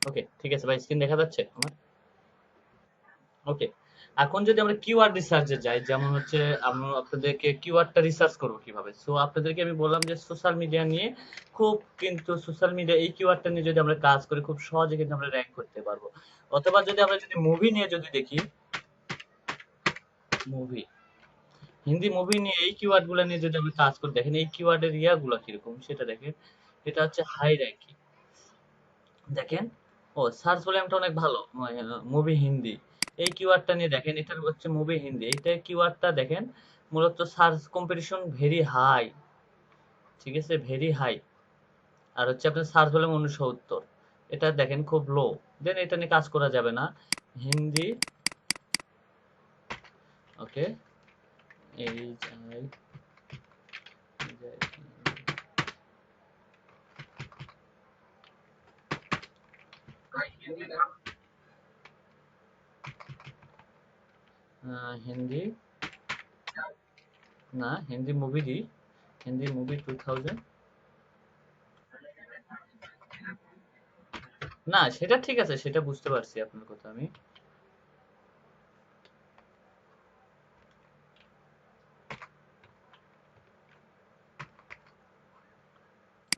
ওকে, ঠিক আছে ভাই, স্ক্রিন দেখা যাচ্ছে আমার? ওকে, এখন যদি আমরা কিওয়ার্ড রিসার্চে যাই, যেমন হচ্ছে আমরা আপনাদেরকে কিওয়ার্ডটা রিসার্চ করবো কিভাবে। সো আপনাদেরকে আমি বললাম যে সোশ্যাল মিডিয়া নিয়ে খুব, কিন্তু সোশ্যাল মিডিয়া এই কিওয়ার্ডটা নিয়ে যদি আমরা কাজ করি খুব সহজে কিন্তু আমরা র্যাঙ্ক করতে পারবো। অথবা যদি আমরা যদি মুভি নিয়ে যদি দেখি, মুভি, হিন্দি মুভি নিয়ে এই কিওয়ার্ড গুলো নিয়ে যদি আমরা কাজ করি, দেখেন এই কিওয়ার্ডের ইয়াগুলো কিরকম সেটা দেখেন। এটা হচ্ছে হাই র্যাঙ্কিং, দেখেন। ও, সার্চ ভলিউমটা অনেক ভালো। মুভি হিন্দি, এই কিওয়ার্ডটা নিয়ে দেখেন, এটা হচ্ছে মুভি হিন্দি, এইটা কিওয়ার্ডটা দেখেন মূলত সার্চ কম্পিটিশন ভেরি হাই, ঠিক আছে, ভেরি হাই। আর হচ্ছে আপনার সার্চ ভলিউম 69, এটা দেখেন খুব লো। দেন এটা নিয়ে কাজ করা যাবে না। হিন্দি, ওকে, এই হিন্দি, না হিন্দি মুভি দি, হিন্দি মুভি 2000, না সেটা ঠিক আছে, সেটা বুঝতে পারছি আপনার কথা আমি।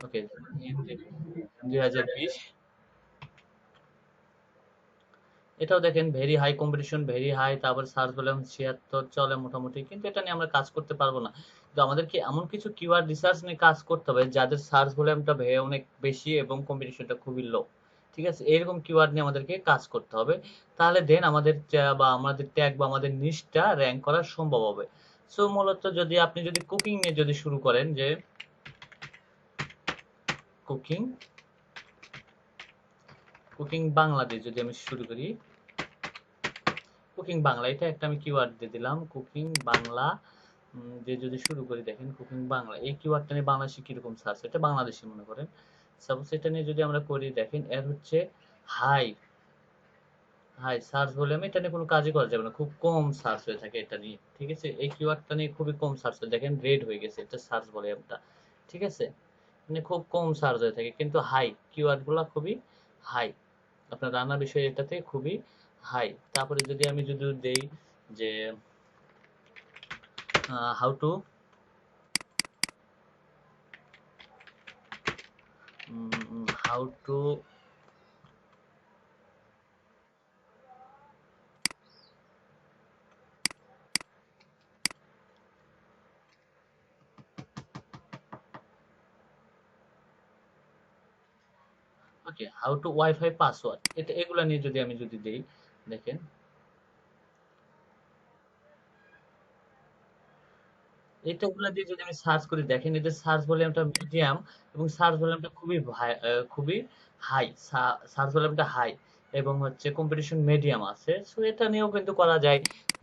ওকে, হিন্দি 2020, এটাও দেখেন very high competition, very high. তারপর সার্চ ভলিউম 76 চলে মোটামুটি, কিন্তু এটা নিয়ে আমরা কাজ করতে পারবো না। তো আমাদেরকে এমন কিছু কিওয়ার্ড রিসার্চ নিয়ে কাজ করতে হবে যাদের সার্চ ভলিউমটা অনেক বেশি এবং কম্পিটিশনটা খুবই লো, ঠিক আছে, এরকম কিওয়ার্ড নিয়ে আমাদেরকে কাজ করতে হবে। তাহলে দেন আমাদের বা আমাদের ট্যাগ বা আমাদের নিশটা র্যাঙ্ক করা সম্ভব হবে। সো মূলত যদি আপনি যদি কুকিং নিয়ে যদি শুরু করেন, যে কুকিং, কুকিং বাংলা দিয়ে যদি আমি শুরু করি, কুকিং বাংলা, এটা একটা আমি কিওয়ার্ড দিয়ে দিলাম, কুকিং বাংলা দিয়ে যদি শুরু করি, দেখেন কুকিং বাংলা, এই কিওয়ার্ডটা নিয়ে বাংলাদেশে কিরকম সার্চ, এটা বাংলাদেশি মনে করেন, সাপোজ এটা নিয়ে যদি আমরা করি, দেখেন এর হচ্ছে হাই, হাই সার্চ ভলিউম, এটা নিয়ে কোনো কাজই করা যাবে না, খুব কম সার্চ হয়ে থাকে এটা নিয়ে, ঠিক আছে, এই কিওয়ার্ডটা নিয়ে খুবই কম সার্চ হয়, দেখেন রেড হয়ে গেছে এটা সার্চ ভলিউমটা, ঠিক আছে, মানে খুব কম সার্চ হয়ে থাকে, কিন্তু হাই কিওয়ার্ড গুলা খুবই হাই, আপনার রান্নার বিষয় এটাতে খুবই হাই। তারপরে যদি আমি যদি দেই যে how to, how to, okay, how to wifi password, এটা এগুলা নিয়ে যদি আমি যদি দেই, দেখেন এইটাগুলা দিয়ে যদি আমি সার্চ করি, দেখেন এদের সার্চ ভলিউমটা মিডিয়াম এবং সার্চ ভলিউমটা খুবই খুবই হাই, সার্চ ভলিউমটা হাই এবং হচ্ছে কম্পিটিশন মিডিয়াম আছে। সো এটা নিয়েও কিন্তু করা যায়,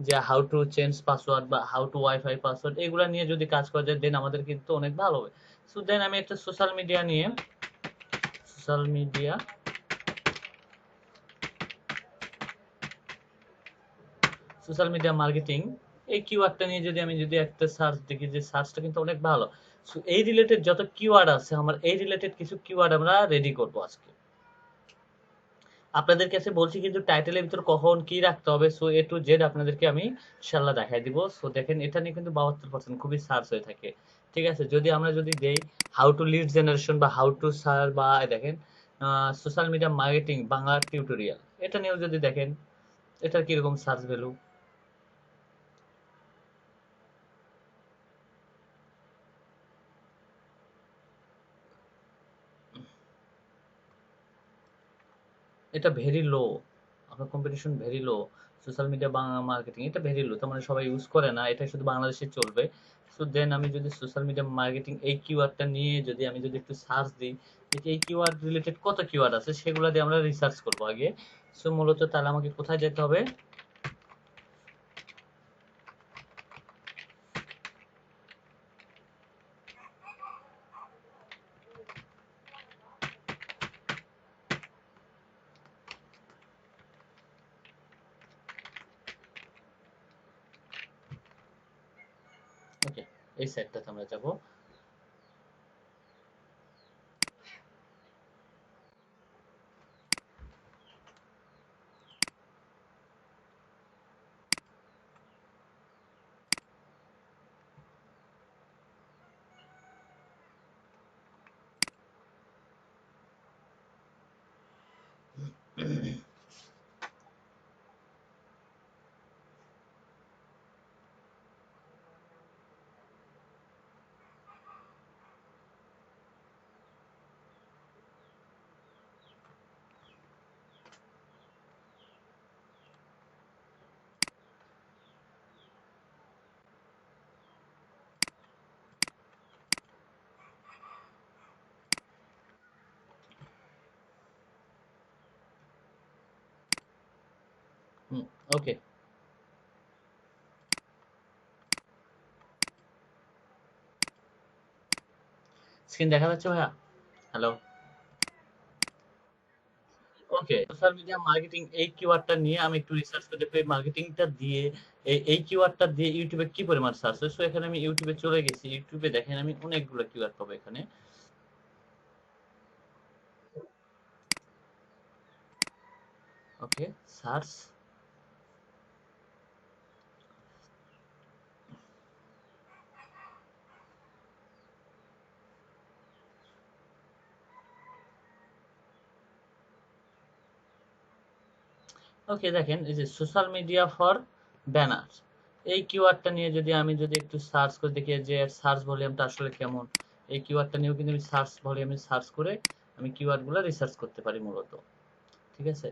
যে হাউ টু চেঞ্জ পাসওয়ার্ড বা হাউ টু ওয়াইফাই পাসওয়ার্ড, এগুলা নিয়ে যদি কাজ করা যায় দেন আমাদের কিন্তু অনেক ভালো হবে। সো দেন আমি একটা সোশ্যাল মিডিয়া নিয়ে, social media, social media marketing, এই কিওয়ার্ডটা নিয়ে যদি আমি যদি একটা সার্চ দেখি, যে সার্চটা কিন্তু অনেক ভালো। সো এই রিলেটেড যত কিওয়ার্ড আছে আমার, এই রিলেটেড কিছু কিওয়ার্ড আমরা রেডি করব আজকে। আপনাদের কাছে বলছি কিন্তু টাইটেলের ভিতর কখন কি রাখতে হবে, সো এ টু জেড আপনাদেরকে আমি ইনশাল্লাহ দেখাই দিব। সো দেখেন এটা নিয়ে কিন্তু 72% খুবই সার্চ হয়ে থাকে, ঠিক আছে। যদি আমরা যদি দেই হাউ টু লিড জেনারেশন বা হাউ টু সার, বা দেখেন social media marketing Bangla tutorial, এটা নিয়েও যদি দেখেন এটার কিরকম সার্চ ভ্যালু, এটা ভেরি লো, আপনার competition very low. Social media Bangla marketing এটা ভেরি লো, তার মানে সবাই ইউজ করে না, এটা শুধু বাংলাদেশে চলবে। সো দেন আমি যদি সোশ্যাল মিডিয়া মার্কেটিং এই কিওয়ার্ডটা নিয়ে যদি আমি যদি একটু সার্চ দিই, যে এই কিওয়ার্ড রিলেটেড কত কিওয়ার্ড আছে সেগুলো দিয়ে আমরা রিসার্চ করবো আগে। সো মূলত তাহলে আমাকে কোথায় যেতে হবে, এই সাইটটাতে আমরা যাব। ওকে, স্ক্রিন দেখা যাচ্ছে ভাইয়া? হ্যালো। ওকে, সোশ্যাল মিডিয়া মার্কেটিং এই কিওয়ার্ডটা নিয়ে আমি একটু রিসার্চ করে দেখি মার্কেটিংটা দিয়ে এই কিওয়ার্ডটা দিয়ে ইউটিউবে কি পরিমাণ সার্চ হয়। সো এখানে আমি ইউটিউবে চলে গেছি। ইউটিউবে দেখেন আমি অনেকগুলো কিওয়ার্ড পাবো এখানে। ওকে, সার্চ। ওকে, দেখেন এই যে সোশ্যাল মিডিয়া ফর ব্যানার, এই কিওয়ার্ডটা নিয়ে যদি একটু সার্চ করে দেখি যে সার্চ ভলিউমটা আসলে কেমন। এই কিওয়ার্ডটা নিয়েও কিন্তু আমি সার্চ ভলিউমে সার্চ করে আমি কিওয়ার্ডগুলো রিসার্চ করতে পারি মূলত। ঠিক আছে,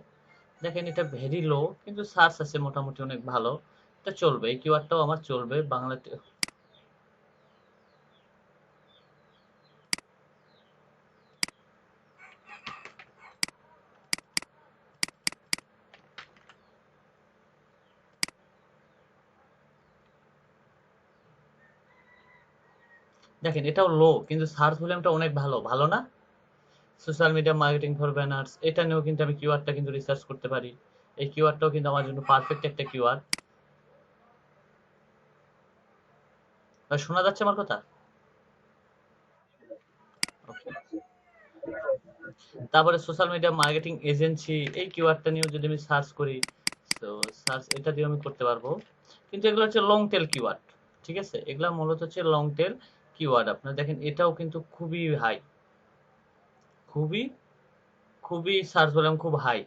দেখেন এটা ভেরি লো কিন্তু সার্চ আছে মোটামুটি অনেক ভালো। এটা চলবে, এই কিওয়ার্ডটাও আমার চলবে বাংলাতে। দেখেন এটাও লো কিন্তু সার্চ ভলিউমটা অনেক ভালো, ভালো না? Social media marketing for banners, এটা নিয়েও কিন্তু আমি কিওয়ার্ডটা কিন্তু রিসার্চ করতে পারি। এই কিওয়ার্ডটাও কিন্তু আমার জন্য পারফেক্ট একটা কিওয়ার্ড। শোনা যাচ্ছে আমার কথা? ওকে, তারপরে সোশ্যাল মিডিয়া মার্কেটিং এজেন্সি, এই কিওয়ার্ডটা নিয়েও যদি আমি সার্চ করি, তো সার্চ এটা দিয়ে আমি করতে পারবো। কিন্তু এগুলো হচ্ছে লং টেল কিওয়ার্ড। ঠিক আছে, এগুলা মূলত হচ্ছে লং টেল কিওয়ার্ড। আপনারা দেখেন এটাও কিন্তু খুবই হাই, খুবই খুবই সার্চ ভলিউম খুব হাই,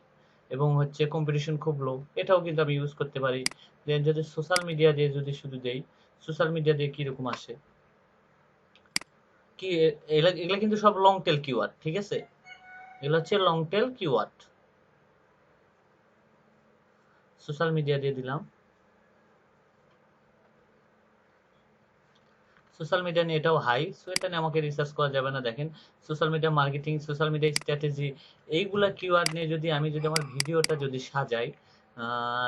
এবং হচ্ছে কম্পিটিশন খুব লো। এটাও কিন্তু আমি ইউজ করতে পারি। দেন যদি সোশ্যাল মিডিয়া দিয়ে যদি শুধু দেই, সোশ্যাল মিডিয়া দিয়ে কিরকম আসে কি, এগুলা এগুলা কিন্তু সব লং টেল কিওয়ার্ড। ঠিক আছে, এগুলো হচ্ছে long tail keyword. Social media দিয়ে দিলাম। সোশ্যাল মিডিয়া নিয়ে এটাও হাই, সো এটা নিয়ে আমাকে রিসার্চ করা যাবে না। দেখেন social media marketing, social media strategy, এইগুলা কিওয়ার্ড নিয়ে যদি আমার ভিডিওটা যদি সাজাই,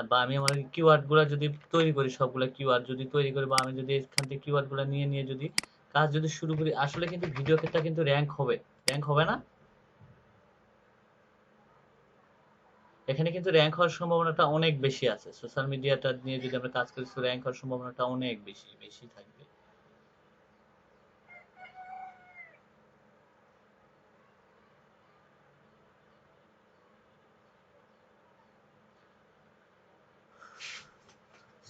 বা আমি আমার কিওয়ার্ড গুলা যদি তৈরি করি, সবগুলা কিওয়ার্ড যদি তৈরি করি, বা আমি যদি এখান থেকে কিওয়ার্ড গুলা নিয়ে যদি কাজ যদি শুরু করি, আসলে কিন্তু ভিডিও ক্ষেত্রে কিন্তু র্যাঙ্ক হবে। র্যাঙ্ক হবে না? এখানে কিন্তু র্যাঙ্ক হওয়ার সম্ভাবনাটা অনেক বেশি আছে। সোশ্যাল মিডিয়াটা নিয়ে যদি আমরা কাজ করি, তো র্যাঙ্ক হওয়ার সম্ভাবনাটা অনেক বেশি বেশি থাকবে।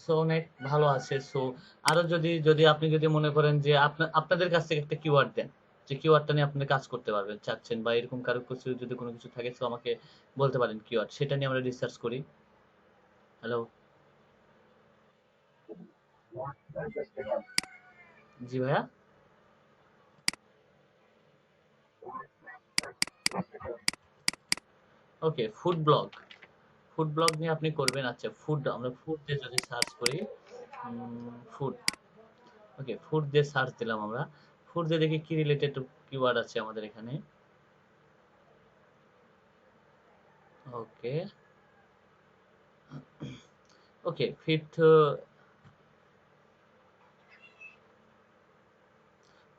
সো অনেক ভালো আছে। সো আরো যদি আপনি যদি মনে করেন যে আপনাদের কাছ থেকে একটা কিওয়ার্ড দেন, যে কিওয়ার্ডটা নিয়ে আপনি কাজ করতে পারবেন চাচ্ছেন, বা এরকম কারো কিছু যদি কোনো কিছু থাকে, তো আমাকে বলতে পারেন কিওয়ার্ড, সেটা নিয়ে আমরা রিসার্চ করি। হ্যালো। জি ভাইয়া। ওকে, ফুড ব্লগ, ফুড ব্লগ নিয়ে আপনি করবেন। আচ্ছা, ফুড, আমরা ফুড দিয়ে যদি সার্চ করি, ফুড, ওকে ফুড দিয়ে সার্চ দিলাম আমরা। ফুড দিয়ে দেখি কি রিলেটেড কিওয়ার্ড আছে আমাদের এখানে। Okay, okay fit,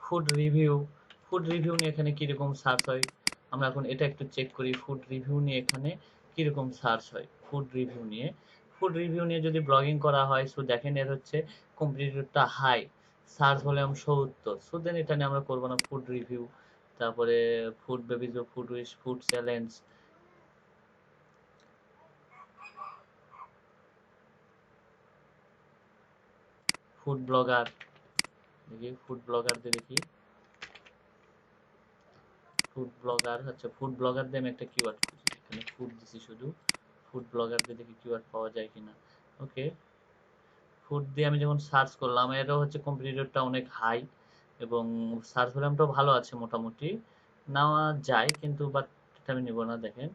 food review, food review নিয়ে এখানে কিরকম সার্চ হয়, আমরা এখন এটা একটু চেক করি। ফুড রিভিউ নিয়ে এখানে কিরকম সার্চ হয়, ফুড রিভিউ নিয়ে। ফুড রিভিউ নিয়ে যদি ব্লগিং করা হয়, সো দেখেন এর হচ্ছে কম্পিটিটরটা high. Search volume 70। So then এটা নিয়ে আমরা করবো না, ফুড রিভিউ, তারপরে food babies, food wish, food challenge, food blogger, দেখি ফুড ব্লগার দিয়ে দেখি, ফুড ব্লগার, আচ্ছা ফুড ব্লগার দিয়ে আমি একটা কিওয়ার্ড খুঁজি, এখানে ফুড দিছি শুধু, ফুড ব্লগার দিয়ে দেখি কিওয়ার্ড পাওয়া যায় কিনা। ওকে, ফুড দিয়ে আমি যখন সার্চ করলাম, এরও হচ্ছে কম্পিটিটরটা অনেক হাই এবং সার্চ ভলিউমটাও ভালো আছে মোটামুটি, নেওয়া যায় কিন্তু বাট এটা আমি নেব না। দেখেন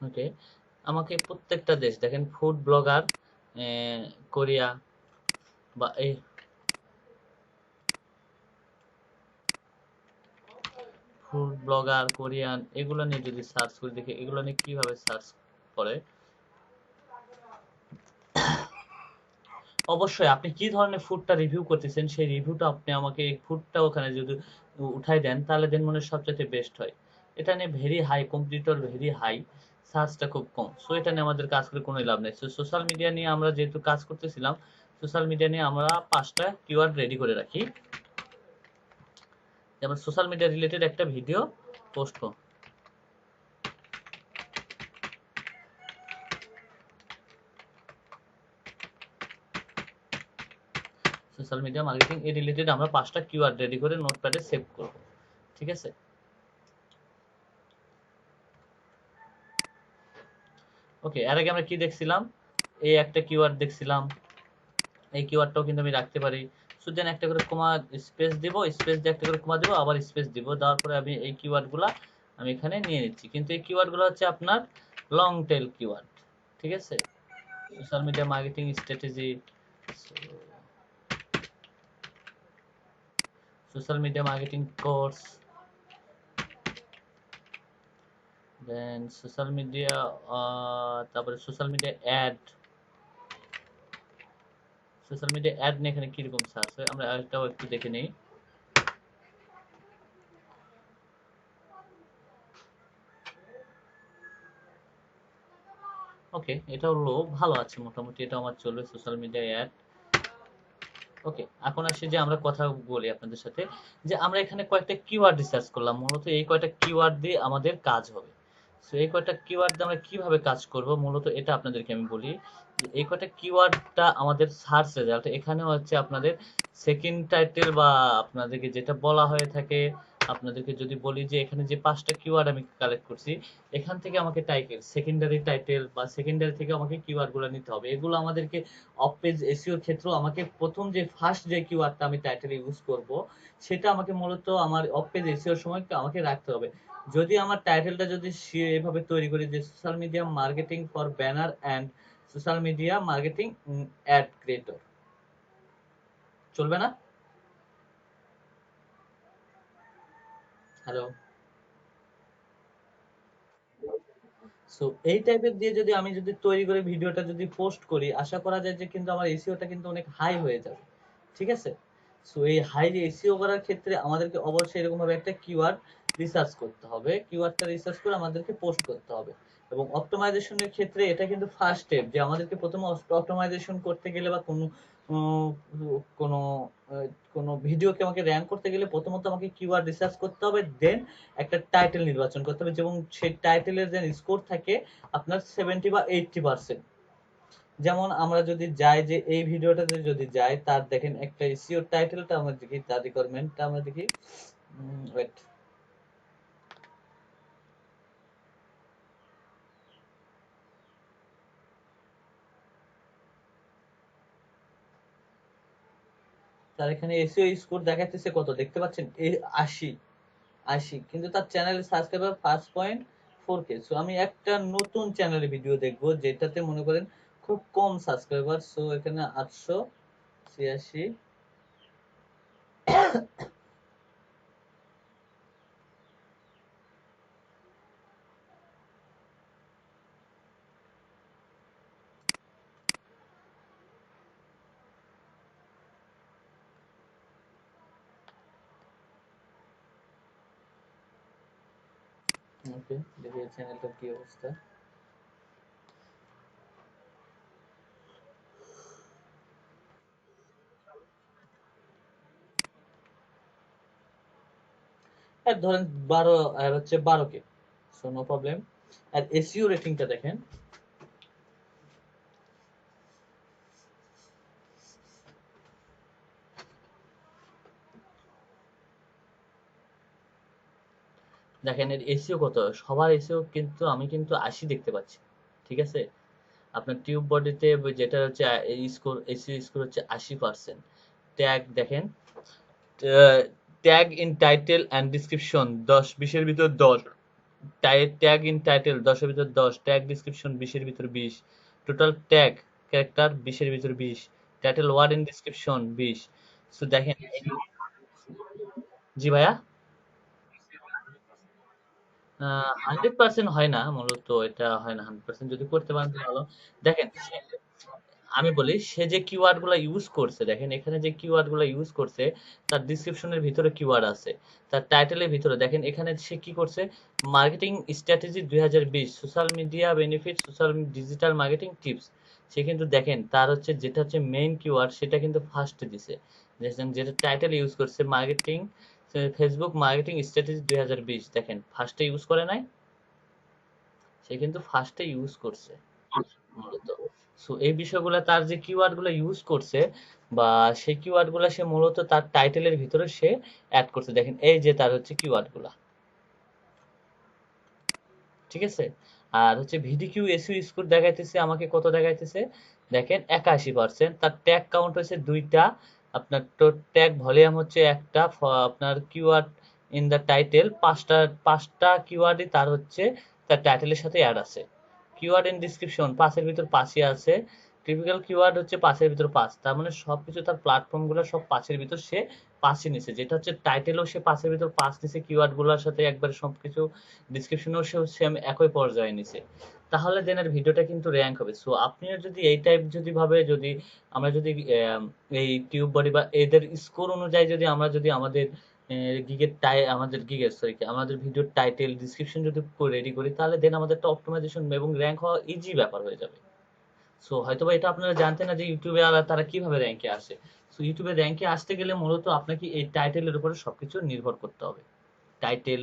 ওকে, আমাকে প্রত্যেকটা দেশ দেখেন ফুড ব্লগার, কোরিয়া বা এই ফুড ব্লগার কোরিয়ান, এগুলো নিয়ে যদি সার্চ করি দেখি এগুলো নিয়ে কিভাবে সার্চ করে। অবশ্যই আপনি কি ধরনের ফুডটা রিভিউ করতেছেন সেই রিভিউটা আপনি আমাকে এই ফুডটা ওখানে যদি উঠাই দেন তাহলে দেন মনে হয় সবচাইতে বেস্ট হয়। এটা নিয়ে very high competitor, very high, সার্চটা খুব কম। সো এটা নিয়ে আমাদের কাজ করে কোনো লাভ নেই। সো সোশ্যাল মিডিয়া নিয়ে আমরা যেহেতু কাজ করতেছিলাম, সোশ্যাল মিডিয়া নিয়ে আমরা 5টা কিওয়ার্ড রেডি করে রাখি, যেমন সোশ্যাল মিডিয়া রিলেটেড একটা ভিডিও পোস্ট করব, সোশ্যাল মিডিয়া মার্কেটিং এর রিলেটেড আমরা 5টা কিওয়ার্ড রেডি করে নোটপ্যাডে সেভ করব। ঠিক আছে? ওকে, এর আগে আমরা কি দেখছিলাম, এই একটা কিওয়ার্ড দেখছিলাম, এই কিওয়ার্ডটাও কিন্তু আমি রাখতে পারি। শুধু একটা করে কমা স্পেস দিব, স্পেস দিয়ে একটা করে কমা দিব, আবার স্পেস দিব, দেওয়ার পরে আমি এই কিওয়ার্ডগুলা আমি এখানে নিয়ে নিচ্ছি। কিন্তু এই কিওয়ার্ডগুলো হচ্ছে আপনার লং টেল কিওয়ার্ড। ঠিক আছে? Social media marketing strategy, social media marketing course, then social media, তারপরে social media ad, social media ad নিয়ে এখানে কিরকম সার্চ হয় আমরা এটাও একটু দেখে নেই। ওকে, এটা হলো ভালো আছে মোটামুটি, এটা আমার চলবে সোশ্যাল মিডিয়া অ্যাড। ওকে, এখন আসি যে আমরা কথা বলি আপনাদের সাথে, যে আমরা এখানে কয়েকটা কিওয়ার্ড রিসার্চ করলাম, মূলত এই কয়টা কিওয়ার্ড দিয়ে আমাদের কাজ হবে। সো এই কয়টা কিওয়ার্ড দিয়ে আমরা কিভাবে কাজ করব মূলত এটা আপনাদেরকে আমি বলি, যে এই কয়টা কিওয়ার্ডটা আমাদের সার্চ রেজাল্ট, এখানে হচ্ছে আপনাদের সেকেন্ড টাইটেল বা আপনাদেরকে যেটা বলা হয়ে থাকে, আপনাদেরকে যদি বলি যে এখানে যে 5টা কিওয়ার্ড আমি কালেক্ট করছি, এখান থেকে আমাকে টাইটেল, সেকেন্ডারি টাইটেল বা সেকেন্ডারি থেকে আমাকে কিওয়ার্ড গুলো নিতে হবে। এগুলো আমাদেরকে অফ পেজ এসইওর ক্ষেত্রেও আমাকে প্রথম যে ফার্স্ট যে কিওয়ার্ডটা আমি টাইটেলে ইউজ করব, সেটা আমাকে মূলত আমার অফ পেজ এসইওর সময় আমাকে রাখতে হবে। যদি আমার টাইটেলটা যদি এভাবে তৈরি করি যে social media marketing for banner and social media marketing ad creator, চলবে না? হ্যালো? সো এই টাইপের দিয়ে যদি আমি যদি তৈরি করে ভিডিওটা যদি পোস্ট করি, আশা করা যায় যে কিন্তু আমার এসইওটা কিন্তু অনেক হাই হয়ে যাবে। ঠিক আছে? সো এই হাই এসইও করার ক্ষেত্রে আমাদেরকে অবশ্যই এরকম ভাবে একটা কিওয়ার্ড রিসার্চ করতে হবে, কিওয়ার্ডটা রিসার্চ করে আমাদেরকে পোস্ট করতে হবে। এবং অপটিমাইজেশনের ক্ষেত্রে এটা কিন্তু ফার্স্ট স্টেপ, যে আমাদেরকে প্রথমে অপটিমাইজেশন করতে গেলে বা কোনো উম, কোনো কোনো ভিডিওকে আমাকে র্যাঙ্ক করতে গেলে প্রথমত আমাকে কিওয়ার্ড রিসার্চ করতে হবে, দেন একটা টাইটেল নির্বাচন করতে হবে, এবং সেই টাইটেলের যে স্কোর থাকে আপনার 70 বা 80%। যেমন আমরা যদি যাই যে এই ভিডিওটাতে যদি যাই, তার দেখেন একটা এসইও টাইটেলটা আমরা দেখি, তার রিকোয়ারমেন্টটা আমরা দেখি, ওয়েট, তার এখানে এসইও স্কোর দেখাচ্ছে কত দেখতে পাচ্ছেন, 80, 80, কিন্তু তার চ্যানেলের সাবস্ক্রাইবার 5.4K। সো আমি একটা নতুন চ্যানেলে ভিডিও দেখবো যেটাতে মনে করেন খুব কম সাবস্ক্রাইবার, সো এখানে 886, ওকে, দেখি চ্যানেলটার কি অবস্থা। আর ধরেন 12 আর হচ্ছে 12K, সো নো প্রবলেম। আর এসইও রেটিংটা দেখেন, দেখেন এর এসইও কত, সবার এসইও কিন্তু আমি কিন্তু 80 দেখতে পাচ্ছি, ঠিক আছে। আপনার টিউব বডিতে যেটা হচ্ছে স্কোর, এসইও স্কোর হচ্ছে 80%। ট্যাগ দেখেন, tag in title and description 10-20 এর ভিতর 10, ট্যাগ ইন টাইটেল 10 এর ভিতর 10, ট্যাগ ডিসক্রিপশন 20 এর ভিতর 20, টোটাল ট্যাগ ক্যারেক্টার 20 এর ভিতর 20, title word in description 20। So দেখেন, জি ভাইয়া, 100% হয় না মূলত, এটা হয় না 100%, যদি করতে পারেন তো ভালো। দেখেন আমি বলি, সে যে কিওয়ার্ড গুলা ইউজ করছে, দেখেন এখানে যে কিওয়ার্ড গুলা ইউজ করছে, তার ডিসক্রিপশনের ভিতরে কিওয়ার্ড আছে, তার টাইটেলের ভিতরে দেখেন এখানে সে কি করছে, marketing strategy 2020, social media benefit, social digital marketing tips. সে কিন্তু দেখেন তার হচ্ছে যেটা হচ্ছে মেইন কিওয়ার্ড, সেটা কিন্তু ফার্স্টে দিছে। দেখেন যেটা টাইটেল ইউজ করছে মার্কেটিং, ফেসবুক মার্কেটিং স্ট্র্যাটেজি 2020, দেখেন ফার্স্টে ইউজ করে নাই, সে কিন্তু ফার্স্টে ইউজ করছে মূলত। সো এই বিষয়গুলো, তার যে কিওয়ার্ড গুলো ইউজ করছে, বা সেই কিওয়ার্ড গুলো সে মূলত তার টাইটেলের ভিতরে সে অ্যাড করছে, দেখেন এই যে তার হচ্ছে কিওয়ার্ড গুলা, ঠিক আছে। আর হচ্ছে ভিডিকিউ এসইউ স্কোর দেখাইতেছে আমাকে, কত দেখাইতেছে, দেখেন 81%। তার ট্যাগ কাউন্ট হচ্ছে 2টা, আপনার তো ট্যাগ ভলিউম হচ্ছে একটা, আপনার কিওয়ার্ড ইন দ্য টাইটেল 5টা, 5টা কিওয়ার্ডই তার হচ্ছে তার টাইটেলের সাথে অ্যাড আছে। কিওয়ার্ড ইন ডিসক্রিপশন 5-এর ভিতর 5ই আছে। টিপিক্যাল কিওয়ার্ড হচ্ছে 5-এর ভিতর 5, তার মানে সবকিছু তার প্ল্যাটফর্ম গুলো সব 5-এর ভিতর সে 5ই নিছে, যেটা হচ্ছে টাইটেলও সে 5-এর ভিতর 5 নিছে, কিওয়ার্ড গুলোর সাথে একবার সবকিছু ডিসক্রিপশনেও সেও সেম একই পর্যায়ে নিছে। তাহলে দেন এর ভিডিওটা কিন্তু র্যাঙ্ক হবে। সো আপনিও যদি এই টাইপ যদি ভাবে, যদি আমরা যদি এই টিউব বডি বা এদের স্কোর অনুযায়ী যদি আমরা যদি আমাদের আমাদের গিগের সরি আমাদের ভিডিওর টাইটেল ডিসক্রিপশন যদি রেডি করি, তাহলে দেন আমাদেরটা অপটিমাইজেশন এবং র্যাঙ্ক হওয়া ইজি ব্যাপার হয়ে যাবে। সো হয়তোবা এটা আপনারা জানতেন না যে ইউটিউবে আর তারা কিভাবে র্যাঙ্কে আসে। সো ইউটিউবে র্যাঙ্কে আসতে গেলে মূলত আপনাকে এই টাইটেলের উপরে সবকিছু নির্ভর করতে হবে। টাইটেল,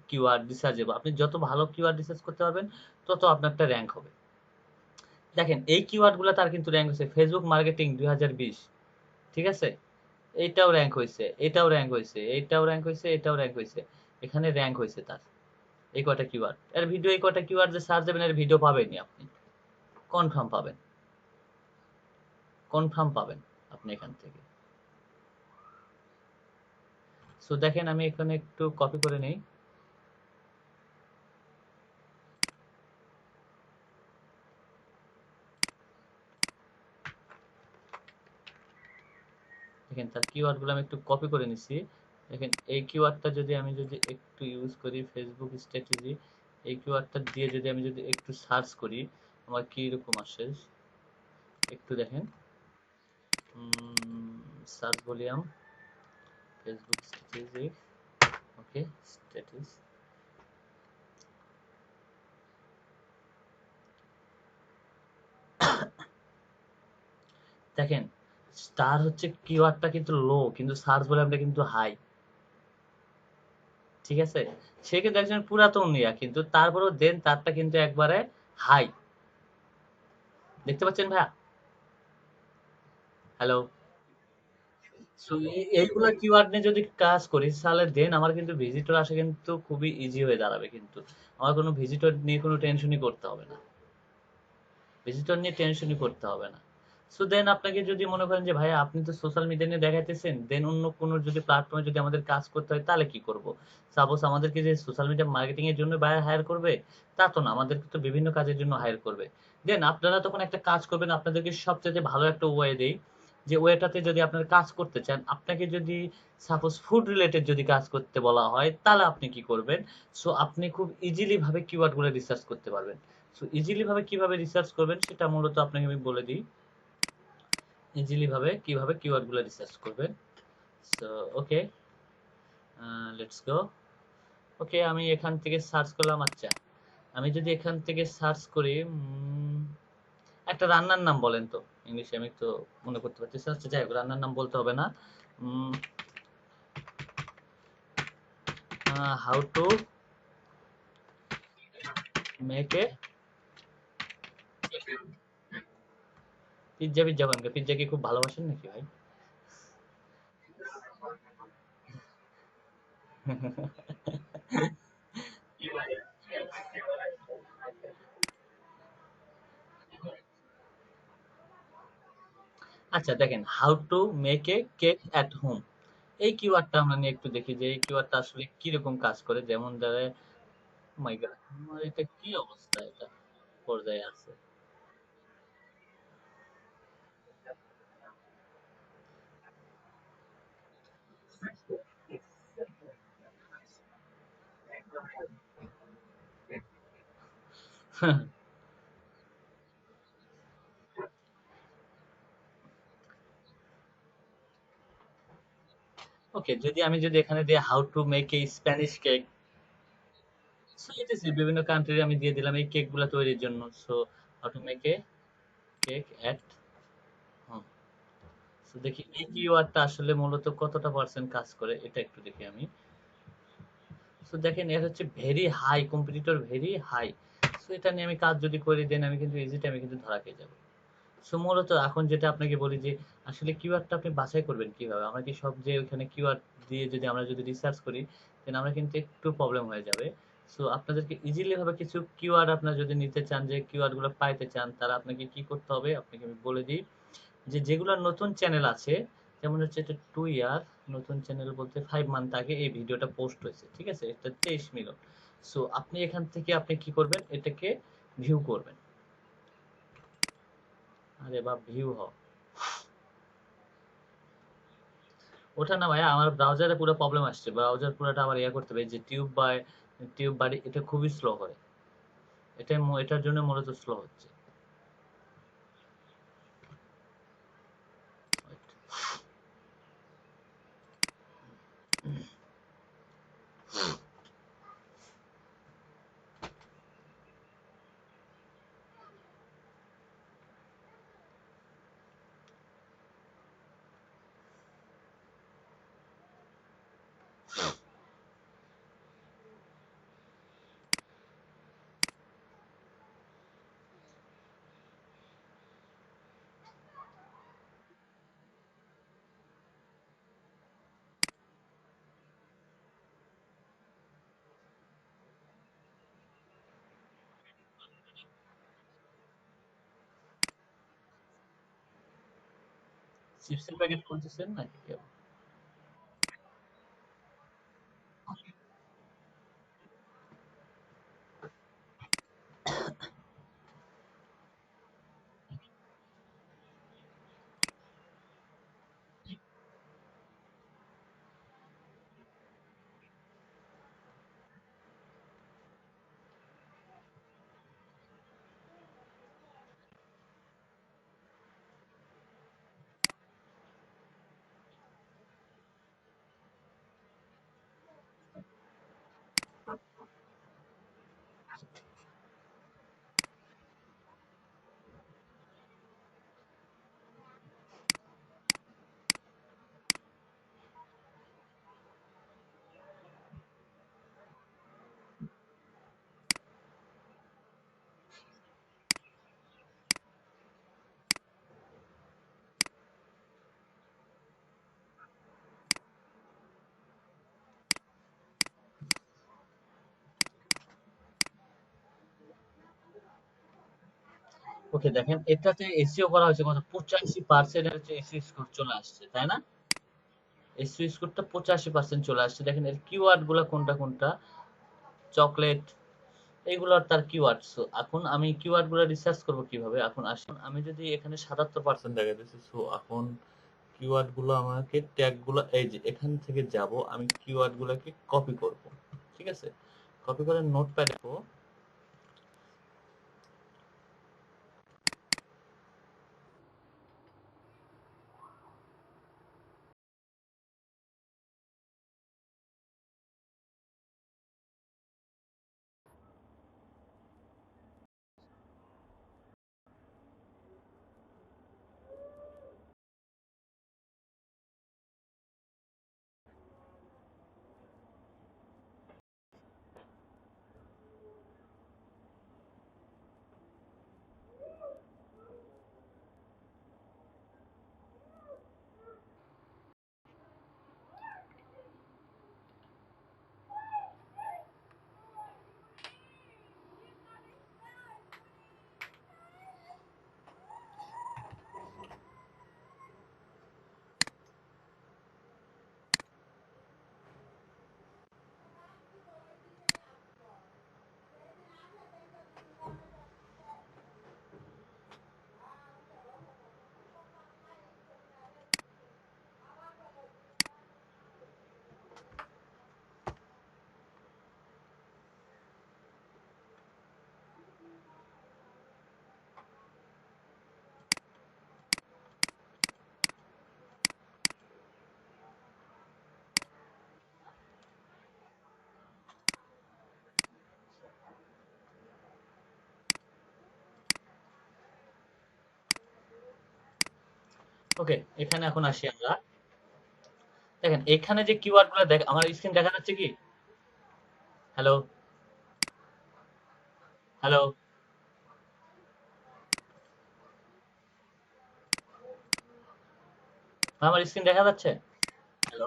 কিওয়ার্ড রিসার্চেবল, আপনি যত ভালো কিওয়ার্ড রিসার্চ করতে পারবেন, তত আপনারটা র্যাঙ্ক হবে। দেখেন এই কিওয়ার্ড গুলো তার কিন্তু র্যাঙ্ক হয়েছে, ফেসবুক মার্কেটিং 2020, ঠিক আছে, এইটাও র্যাঙ্ক হয়েছে, এটাও র্যাঙ্ক হয়েছে, এইটাও র্যাঙ্ক হয়েছে, এটাও র্যাঙ্ক হয়েছে, এখানে র্যাঙ্ক হয়েছে তার এই কয়টা কিওয়ার্ড। এর ভিডিও, এই কয়টা কিওয়ার্ড যে সার্চ দেবেন, এর ভিডিও পাবেনই আপনি, কনফার্ম পাবেন, কনফার্ম পাবেন আপনি এখান থেকে। সো দেখেন আমি এখানে একটু কপি করে নেই, দেখেন তার কিওয়ার্ড গুলো আমি একটু কপি করে নিছি। দেখেন এই কিওয়ার্ডটা যদি আমি যদি একটু ইউজ করি, ফেসবুক স্ট্র্যাটেজি, এই কিওয়ার্ডটা দিয়ে যদি আমি যদি একটু সার্চ করি, আমার কি রকম আসে একটু দেখেন। সার্চ ভলিউম, ফেসবুক স্ট্র্যাটেজি, ওকে, স্ট্যাটিস, দেখেন তার হচ্ছে কিওয়ার্ডটা কিন্তু লো, কিন্তু সার্চ ভলিউমটা কিন্তু হাই, ঠিক আছে। সে কিন্তু একজন পুরাতন ইয়া, কিন্তু তারপরেও দেন তারটা কিন্তু একবারে হাই, দেখতে পাচ্ছেন ভাইয়া? হ্যালো। সো এইগুলা কিওয়ার্ড নিয়ে যদি কাজ করি, তাহলে দেন আমার কিন্তু ভিজিটর আসা কিন্তু খুবই ইজি হয়ে দাঁড়াবে কিন্তু, আমার কোনো ভিজিটর নিয়ে কোনো টেনশনই করতে হবে না, ভিজিটর নিয়ে টেনশনই করতে হবে না। সো দেন আপনাকে যদি মনে করেন যে ভাই আপনি তো সোশ্যাল মিডিয়া নিয়ে দেখাইতেছেন, দেন অন্য কোনো যদি প্ল্যাটফর্মে যদি আমাদের কাজ করতে হয়, তাহলে কি করব? সাপোজ আমাদেরকে যে সোশ্যাল মিডিয়া মার্কেটিং এর জন্য বায়ার হায়ার করবে, তা তো না, আমাদেরকে তো বিভিন্ন কাজের জন্য হায়ার করবে। দেন আপনারা তখন একটা কাজ করবেন, আপনাদেরকে সবচেয়ে ভালো একটা ওয়ে দেই, যে ওয়েটাতে যদি আপনার কাজ করতে চান, আপনাকে যদি সাপোজ ফুড রিলেটেড যদি কাজ করতে বলা হয়, তাহলে আপনি কি করবেন? সো আপনি খুব ইজিলি ভাবে কিওয়ার্ড গুলো রিসার্চ করতে পারবেন। সো ইজিলি ভাবে কিভাবে রিসার্চ করবেন সেটা মূলত আপনাকে আমি বলে দিই। ইজিলি ভাবে কিভাবে কিওয়ার্ড গুলো রিসার্চ করবেন। So okay, let's go. ওকে, আমি এখান থেকে সার্চ করলাম। আচ্ছা, আমি যদি এখান থেকে সার্চ করি, একটা রান্নার নাম বলেন তো। ইংলিশে আমি তো মনে করতে পারতেছি না। আচ্ছা, যাই হোক, রান্নার নাম বলতে হবে না। How to make a pizza. Pizza বানাবে? পিজ্জা কি খুব ভালোবাসেন নাকি ভাই? আচ্ছা, দেখেন, how to make a cake at home. এই কিওয়ার্ডটা আমরা নিয়ে একটু দেখি যে এই কিওয়ার্ডটা আসলে কিরকম কাজ করে। যেমন ধরে, মাই গড, আমার এটা কি অবস্থা, এটা পর্যায়ে আছে। ওকে, আমি যদি এখানে দিই how to make a Spanish cake, so it is বিভিন্ন কান্ট্রির আমি দিয়ে দিলাম এই কেকগুলা তৈরির জন্য। So how to make a cake at home. So দেখি এই কিওয়ার্ডটা আসলে মূলত কতটা পার্সেন্ট কাজ করে, এটা একটু দেখি আমি। সো দেখেন, এর হচ্ছে very high competitor, very high. So এটা নিয়ে আমি কাজ যদি করি, দেন আমি কিন্তু ইজি টাইমে কিন্তু ধরা খেয়ে যাবো। সো মূলত এখন যেটা আপনাকে বলি যে আসলে কিওয়ার্ডটা আপনি বাছাই করবেন কিভাবে। আমরা কি সব যে ওখানে কিওয়ার্ড দিয়ে যদি আমরা যদি রিসার্চ করি, দেন আমরা কিন্তু একটু প্রবলেম হয়ে যাবে। সো আপনাদেরকে ইজিলি ভাবে কিছু কিওয়ার্ড আপনারা যদি নিতে চান, যে কিওয়ার্ড গুলো পাইতে চান, তারা আপনাকে কি করতে হবে আপনাকে আমি বলে দিই। যে যেগুলো নতুন চ্যানেল আছে, যেমন হচ্ছে এটা 2 ইয়ার, নতুন চ্যানেল বলতে 5 মান্থ আগে এই ভিডিওটা পোস্ট হয়েছে, ঠিক আছে, এটা 23 মিলিয়ন। সো আপনি এখান থেকে আপনি কি করবেন, এটাকে ভিউ করবেন। আরে বা ভিউ হ, ওঠা না ভাইয়া, আমার ব্রাউজারে পুরো প্রবলেম আসছে, ব্রাউজার পুরোটা আবার ইয়া করতে হবে, যে টিউব বাড়ি এটা খুবই স্লো করে। এটার জন্য মূলত স্লো হচ্ছে। চিপসের প্যাকেট খুলতেছেন নাকি? ওকে, দেখেন এটাতে এসইও করা হয়েছে কত, 85% হচ্ছে এসইও স্কোর চলে আসছে, তাই না? এসইও স্কোরটা 85% চলে আসছে। দেখেন এর কিওয়ার্ড গুলা কোনটা কোনটা, চকলেট, এইগুলো তার কিওয়ার্ড। সো এখন আমি কিওয়ার্ড গুলো রিসার্চ করবো কিভাবে, এখন আসুন আমি যদি এখানে 77% দেখা দিচ্ছি। সো এখন কিওয়ার্ড গুলো আমাকে, ট্যাগ গুলো, এই যে এখান থেকে যাব, আমি কিওয়ার্ড গুলোকে কপি করব, ঠিক আছে, কপি করে নোটপ্যাডে ওকে, এখানে এখন আসি আমরা। দেখেন এখানে যে কিওয়ার্ড গুলো দেখ, আমার স্ক্রিন দেখা যাচ্ছে কি? হ্যালো, হ্যালো, আমার স্ক্রিন দেখা যাচ্ছে? হ্যালো,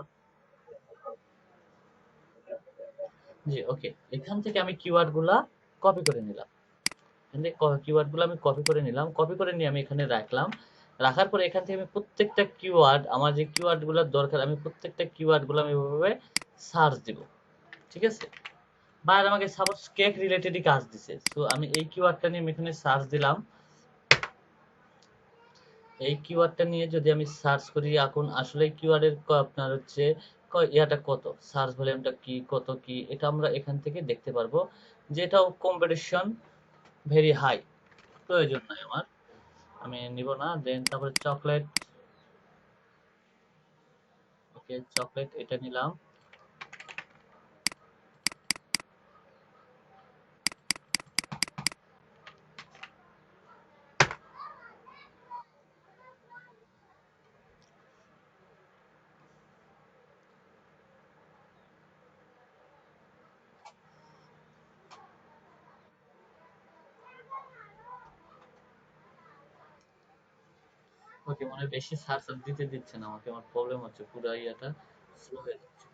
জি, ওকে। এখান থেকে আমি কিওয়ার্ড গুলা কপি করে নিলাম। এখান থেকে কিওয়ার্ড গুলো আমি কপি করে নিলাম, কপি করে নিয়ে আমি এখানে রাখলাম। রাখার পরে এখান থেকে আমি প্রত্যেকটা কিওয়ার্ড, আমার যে কিওয়ার্ড গুলোর দরকার, আমি প্রত্যেকটা কিওয়ার্ড গুলো আমি এভাবে সার্চ দিব। ঠিক আছে? বা আমাকে সাপোজ কেক রিলেটেডই কাজ দিছে, সো আমি এই কিওয়ার্ডটা নিয়ে আমি এখানে সার্চ দিলাম। এই কিওয়ার্ডটা নিয়ে যদি আমি সার্চ করি, এখন আসলে কিওয়ার্ডের আপনার হচ্ছে ইয়াটা কত, সার্চ ভলিউমটা কি, কত কি, এটা আমরা এখান থেকে দেখতে পারবো যে এটাও কম্পিটিশন ভেরি হাই। প্রয়োজন নাই আমার, আমি নিব না। দেন তারপরে চকলেট, ওকে চকলেট এটা নিলাম। ওকে, মনে হয় বেশি সার্চ দিতে দিচ্ছে না আমাকে, আমার প্রবলেম হচ্ছে, পুরো ইয়াটা স্লো হয়ে যাচ্ছে।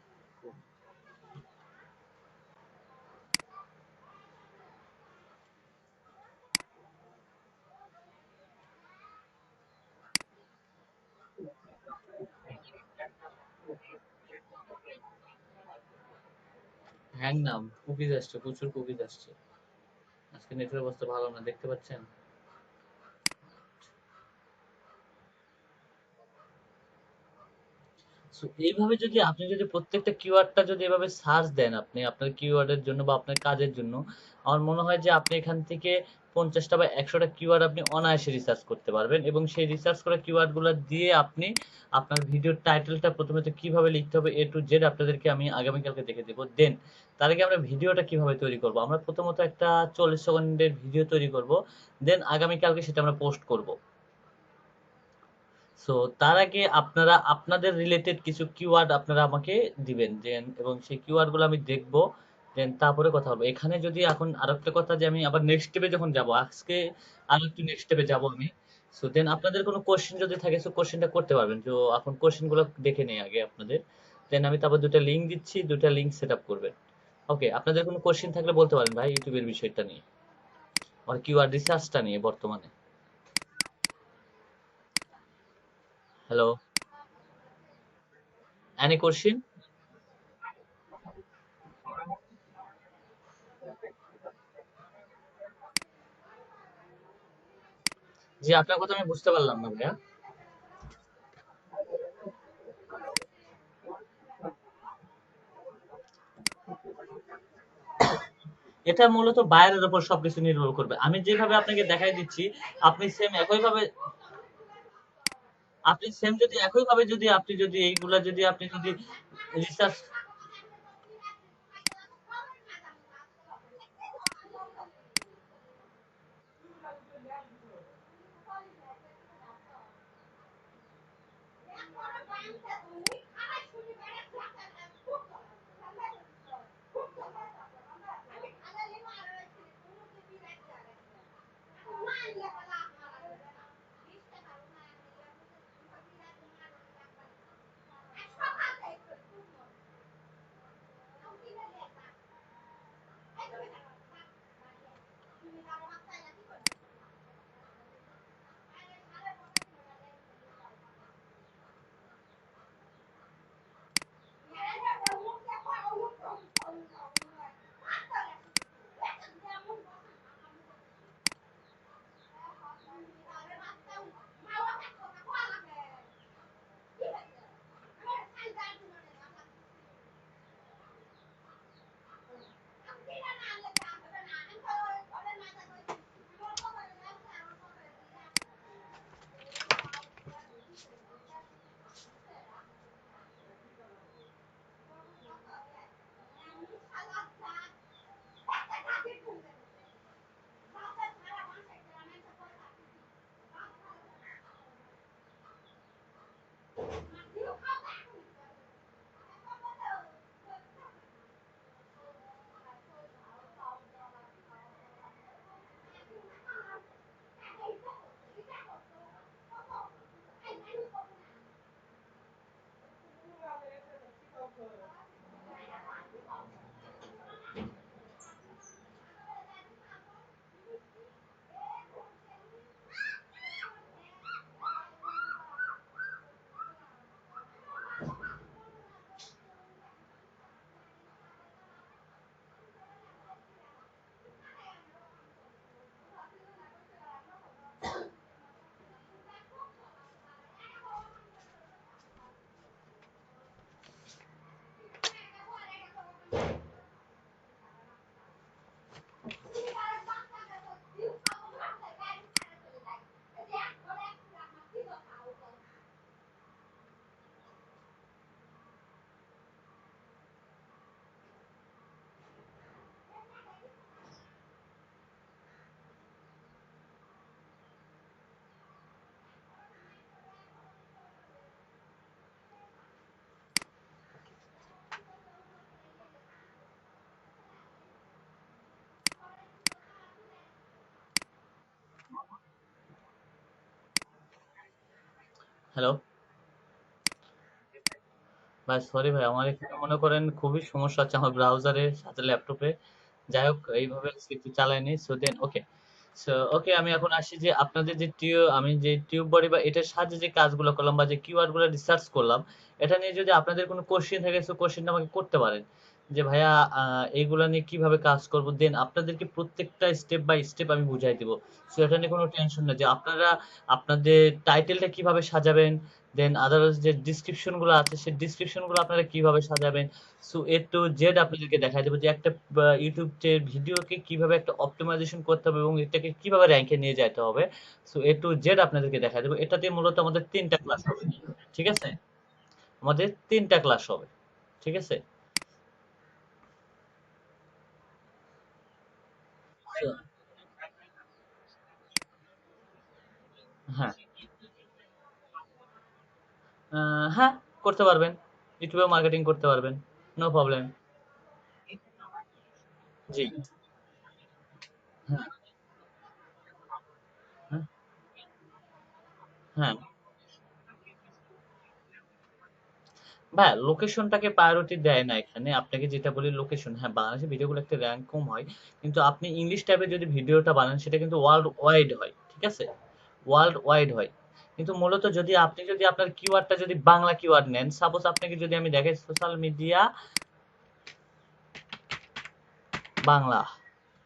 হ্যাং না, কুকিজ আসছে, প্রচুর কুকিজ আসছে। আজকে নেটের অবস্থা ভালো না, দেখতে পাচ্ছেন? সো এইভাবে যদি আপনি যদি প্রত্যেকটা কিওয়ার্ডটা যদি এভাবে সার্চ দেন আপনি আপনার কিওয়ার্ডের জন্য বা আপনার কাজের জন্য, আমার মনে হয় যে আপনি এখান থেকে 50টা বা 100টা কিওয়ার্ড আপনি অনায়াসে রিসার্চ করতে পারবেন, এবং সেই রিসার্চ করা কিওয়ার্ড গুলো দিয়ে আপনি আপনার ভিডিওর টাইটেলটা প্রথমে তো কিভাবে লিখতে হবে এ টু জেড আপনাদেরকে আমি আগামীকালকে দেখে দেবো। দেন তার আগে আমরা ভিডিওটা কিভাবে তৈরি করব, আমরা প্রথমত একটা 40 সেকেন্ডের ভিডিও তৈরি করব। দেন আগামীকালকে সেটা আমরা পোস্ট করব। সো তার আগে আপনারা আপনাদের রিলেটেড কিছু কিওয়ার্ড আপনারা আমাকে দিবেন দেন, এবং সেই কিওয়ার্ড গুলো আমি দেখবো। দেন তারপরে কথা বলবো। এখানে যদি এখন আরেকটা কথা, যে আমি আবার নেক্সট স্টেপে যখন যাব আজকে, আর একটু নেক্সট স্টেপে যাব আমি। সো দেন আপনাদের কোনো কোশ্চেন যদি থাকে, সো কোশ্চেনটা করতে পারবেন। তো এখন কোশ্চেন গুলো দেখে নেই আগে আপনাদের। দেন আমি তারপর দুটা লিঙ্ক দিচ্ছি, দুটা লিঙ্ক সেট আপ করবেন। ওকে, আপনাদের কোনো কোশ্চেন থাকলে বলতে পারেন ভাই, ইউটিউবের বিষয়টা নিয়ে, আর কিওয়ার্ড রিসার্চটা নিয়ে বর্তমানে। Hello, any question? জি, আপনার কথা আমি বুঝতে পারলাম না ভাইয়া। এটা মূলত বায়ারের উপর সবকিছু নির্ভর করবে। আমি যেভাবে আপনাকে দেখাই দিচ্ছি, আপনি সেম একইভাবে, আপনি সেম যদি একইভাবে যদি আপনি যদি এইগুলা যদি আপনি যদি রিসার্চ, হ্যালো ভাই, সরি ভাই, আমার এখানে মনে করেন খুবই সমস্যা হচ্ছে আমার ব্রাউজারের সাথে ল্যাপটপে। যাই হোক, এইভাবে একটু চালাইনি, সো দেন ওকে। সো ওকে, আমি এখন আসি যে আপনাদের যে আমি যে টিউব বডি বা এটার সাহায্যে যে কাজগুলো করলাম বা যে কিওয়ার্ড গুলো রিসার্চ করলাম, এটা নিয়ে যদি আপনাদের কোনো কোশ্চেন থাকে, সো কোশ্চেনটা আমাকে করতে পারেন যে ভাইয়া এইগুলা নিয়ে কিভাবে কাজ করব। দেন আপনাদেরকে প্রত্যেকটা স্টেপ বাই স্টেপ আমি বুঝাই দিব। সো এটা নিয়ে কোনো টেনশন না যে আপনারা আপনাদের টাইটেলটা কিভাবে সাজাবেন, দেন আদারস যে ডিসক্রিপশন গুলো আছে সেই ডিসক্রিপশন গুলো আপনারা কিভাবে সাজাবেন। সো এ টু জেড আপনাদেরকে দেখাই দেবো যে একটা ইউটিউব ভিডিওকে কিভাবে একটা অপটিমাইজেশন করতে হবে এবং এটাকে কিভাবে র্যাঙ্কে নিয়ে যেতে হবে। সো এ টু জেড আপনাদেরকে দেখাই দেবো। এটাতে মূলত আমাদের 3টা ক্লাস হবে, ঠিক আছে? আমাদের 3টা ক্লাস হবে, ঠিক আছে? So, হ্যাঁ, হ্যাঁ, করতে পারবেন। ইউটিউবে মার্কেটিং করতে পারবেন, নো প্রবলেম। জি, হ্যাঁ, হ্যাঁ, হ্যাঁ। ভাইয়া লোকেশনটাকে প্রায়োরিটি দেয় না এখানে। আপনাকে যেটা বলি লোকেশন, হ্যাঁ, বাংলাদেশে ভিডিওগুলো একটা র‍্যাঙ্ক কম হয়। কিন্তু আপনি ইংলিশ টাইপের যদি ভিডিওটা বানান সেটা কিন্তু ওয়ার্ল্ড ওয়াইড হয়। ঠিক আছে? ওয়ার্ল্ড ওয়াইড হয়। কিন্তু মূলত যদি আপনি যদি আপনার কিওয়ার্ডটা যদি বাংলা কিওয়ার্ড নেন, সাপোজ আপনাকে যদি আমি দেখাই সোশ্যাল মিডিয়া বাংলা,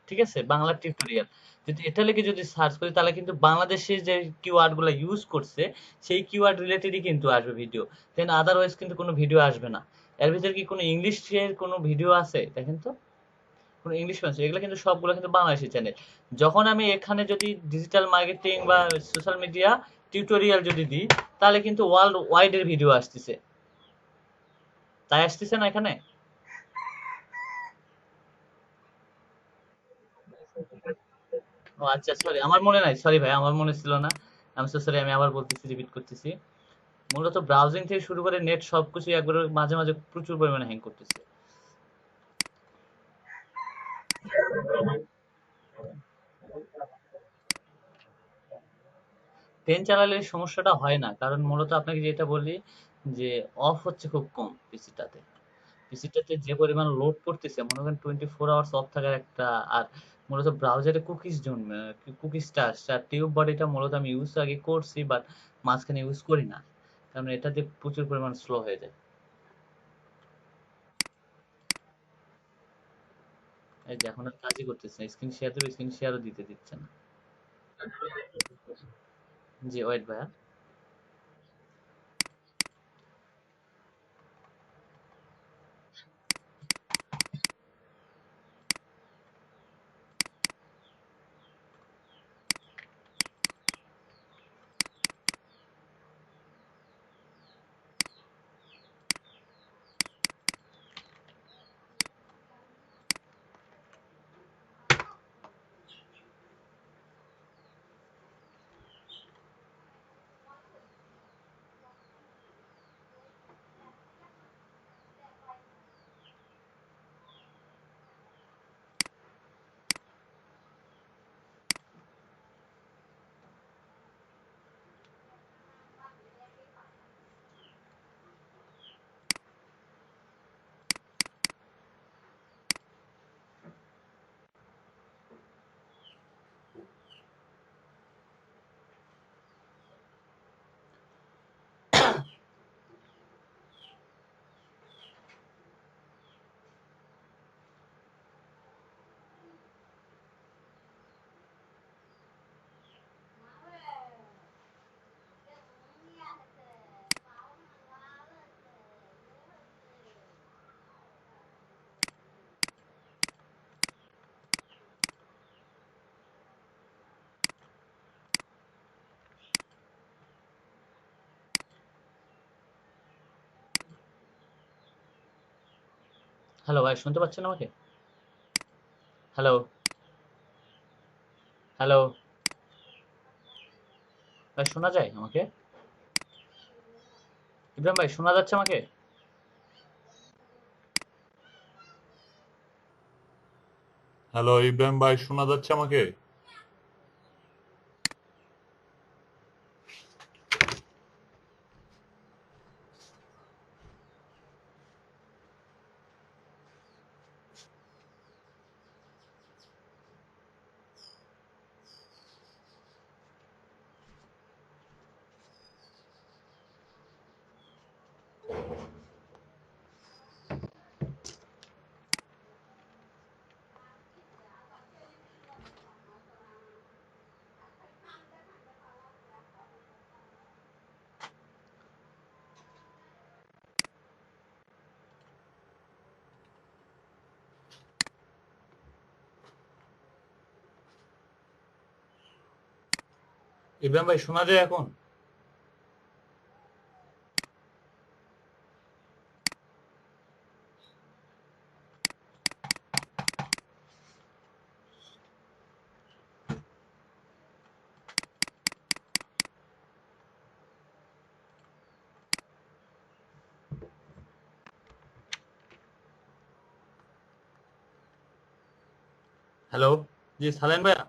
ঠিক আছে? বাংলা টিউটোরিয়াল। যদি এটা লিখে যদি সার্চ করি তাহলে কিন্তু বাংলাদেশে যে কিওয়ার্ড গুলা ইউজ করছে সেই কিওয়ার্ড রিলেটেডই কিন্তু আসবে ভিডিও। দেন আদারওয়াইজ কিন্তু কোনো ভিডিও আসবে না। এর ভিতরে কি কোনো ইংলিশের কোনো ভিডিও আছে? দেখেন তো। কোনো ইংলিশ আছে? এগুলো কিন্তু সবগুলো কিন্তু বাংলাদেশী চ্যানেল। যখন আমি এখানে যদি ডিজিটাল মার্কেটিং বা সোশ্যাল মিডিয়া টিউটোরিয়াল যদি দিই তাহলে কিন্তু ওয়ার্ল্ড ওয়াইড এর ভিডিও আসতেছে। তাই আসতেছে না এখানে? ও আচ্ছা, সরি, আমার মনে নাই। সরি ভাই, আমার মনে ছিল না। আমি সো সরি, আমি আবার বলতেছি, রিপিট করতেছি। মূলত ব্রাউজিং থেকে শুরু করে নেট সবকিছু একবারে মাঝে মাঝে প্রচুর পরিমাণে হ্যাং করতেছে। 10 চালালে এই সমস্যাটা হয় না, কারণ মূলত আপনাকে যেটা বলি যে অফ হচ্ছে খুব কম পিসিটাতে। পিসিটাতে যে পরিমাণ লোড করতেছে মনে করেন 24 আওয়ার্স অফ থাকার একটা। আর মূলত ব্রাউজারে কুকিজ জন্য কুকিজটা আসছে, আর টিউব বডিটা মূলত আমি ইউজ আগে করছি বাট মাঝখানে ইউজ করি না, কারণ এটাতে প্রচুর পরিমাণ স্লো হয়ে যায়। এই যে এখন আর কাজই করতেছে না, স্ক্রিন শেয়ার দেবে, স্ক্রিন শেয়ারও দিতে দিচ্ছে না। জি, ওয়েট ভাইয়া। হ্যালো ভাই, শুনতে পাচ্ছেন আমাকে? হ্যালো, হ্যালো ভাই, শোনা যায় আমাকে? ইব্রাহিম ভাই, শোনা যাচ্ছে আমাকে? হ্যালো ইব্রাহিম ভাই, শোনা যাচ্ছে আমাকে? ইব্রাহিম ভাই শোনা যায় এখন? হ্যালো, জি সালেম ভাইয়া,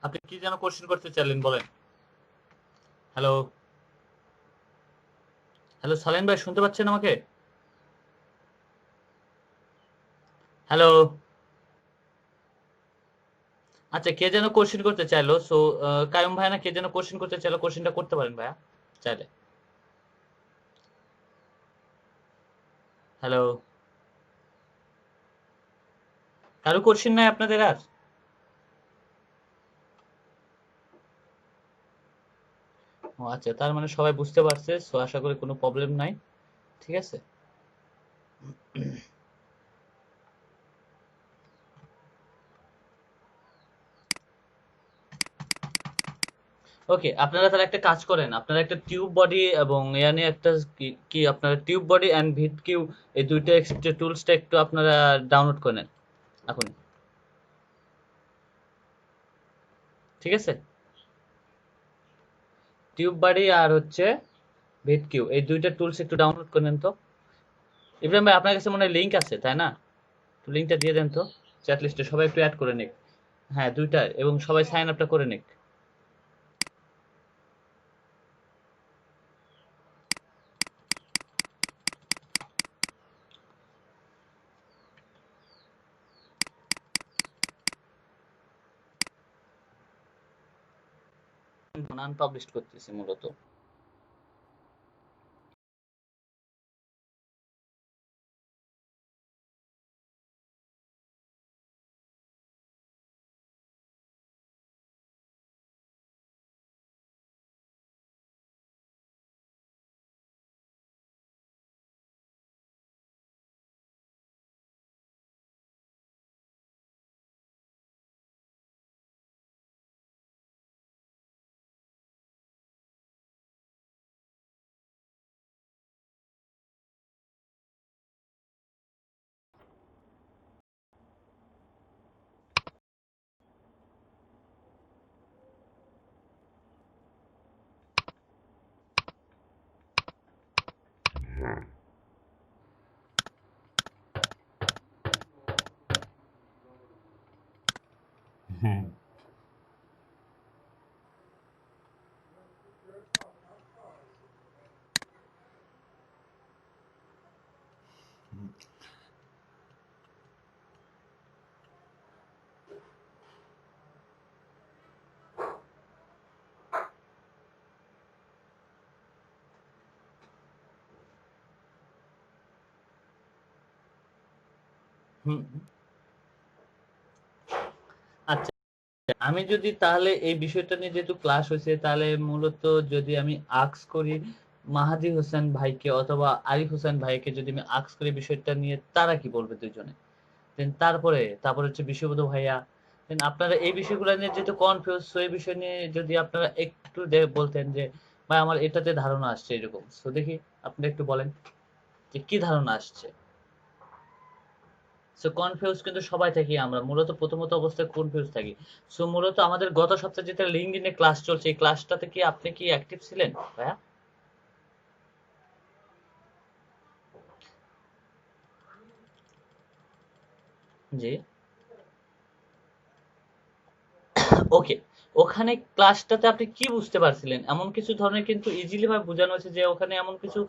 আপনি কি যেন কোশ্চেন করতে চাইলেন বলেন। হ্যালো, হ্যালো সালেম ভাই, শুনতে পাচ্ছেন আমাকে? হ্যালো। আচ্ছা, কে যেন কোশ্চেন করতে চাইলো, সো কায়ুম ভাই না কে যেন কোশ্চেন করতে চাইলো, কোশ্চেনটা করতে পারেন ভাইয়া চাইলে। হ্যালো, কারো কোশ্চেন নাই আপনাদের আর? ও আচ্ছা, তার মানে সবাই বুঝতে পারছে, সো আশা করি কোনো প্রবলেম নাই। ঠিক আছে। ওকে, আপনারা তাহলে একটা কাজ করেন, আপনারা একটা টিউব বডি এবং ইয়ানে একটা কি কি আপনারা টিউব বডি এন্ড ভিট কিউ এই দুইটা এক্সট্রা টুলসটা একটু আপনারা ডাউনলোড করে নেন এখন। ঠিক আছে। টিউব বডি আর হচ্ছে ভিট কিউ এই দুইটা টুলস একটু ডাউনলোড করে নেন তো। ইব্রাহিম ভাই, আপনার কাছে মনে হয় লিংক আছে তাই না? তো লিংকটা দিয়ে দেন তো চ্যাট লিস্টে, সবাই একটু অ্যাড করে নিক। হ্যাঁ, দুইটা, এবং সবাই সাইন আপটা করে নিক। আনপাবলিশ করতেছি মূলত। হুম। হুম। আচ্ছা, আমি যদি তাহলে এই বিষয়টা নিয়ে যেহেতু ক্লাস হয়েছে, তাহলে মূলত যদি আমি আক্স করি মাহাদি হোসেন ভাইকে অথবা আরিফ হোসেন ভাইকে, যদি আমি আক্স করি বিষয়টা নিয়ে, তারা কি বলবে দুজনে? দেন তারপরে হচ্ছে বিশ্ববোধ ভাইয়া। দেন আপনারা এই বিষয়গুলো নিয়ে যেহেতু কনফিউজ, সো এই বিষয় নিয়ে যদি আপনারা একটু বলতেন যে ভাই আমার এটাতে ধারণা আসছে এরকম, সো দেখি আপনি একটু বলেন যে কি ধারণা আসছে। সো কনফিউজ কিন্তু সবাই থাকি আমরা, মূলত প্রথমত অবস্থায় কনফিউজ থাকি। সো মূলত আমাদের গত সপ্তাহে যেটা লিঙ্কডইনে ক্লাস চলছে, এই ক্লাসটাতে কি আপনি কি অ্যাক্টিভ ছিলেন ভাইয়া? জি। ওকে, ওখানে ক্লাসটাতে আপনি কি বুঝতে পারছিলেন? এমন কিছু ধরনের কিন্তু ইজিলি ভাবে বোঝানো হয়েছে যে ওখানে এমন কিছু,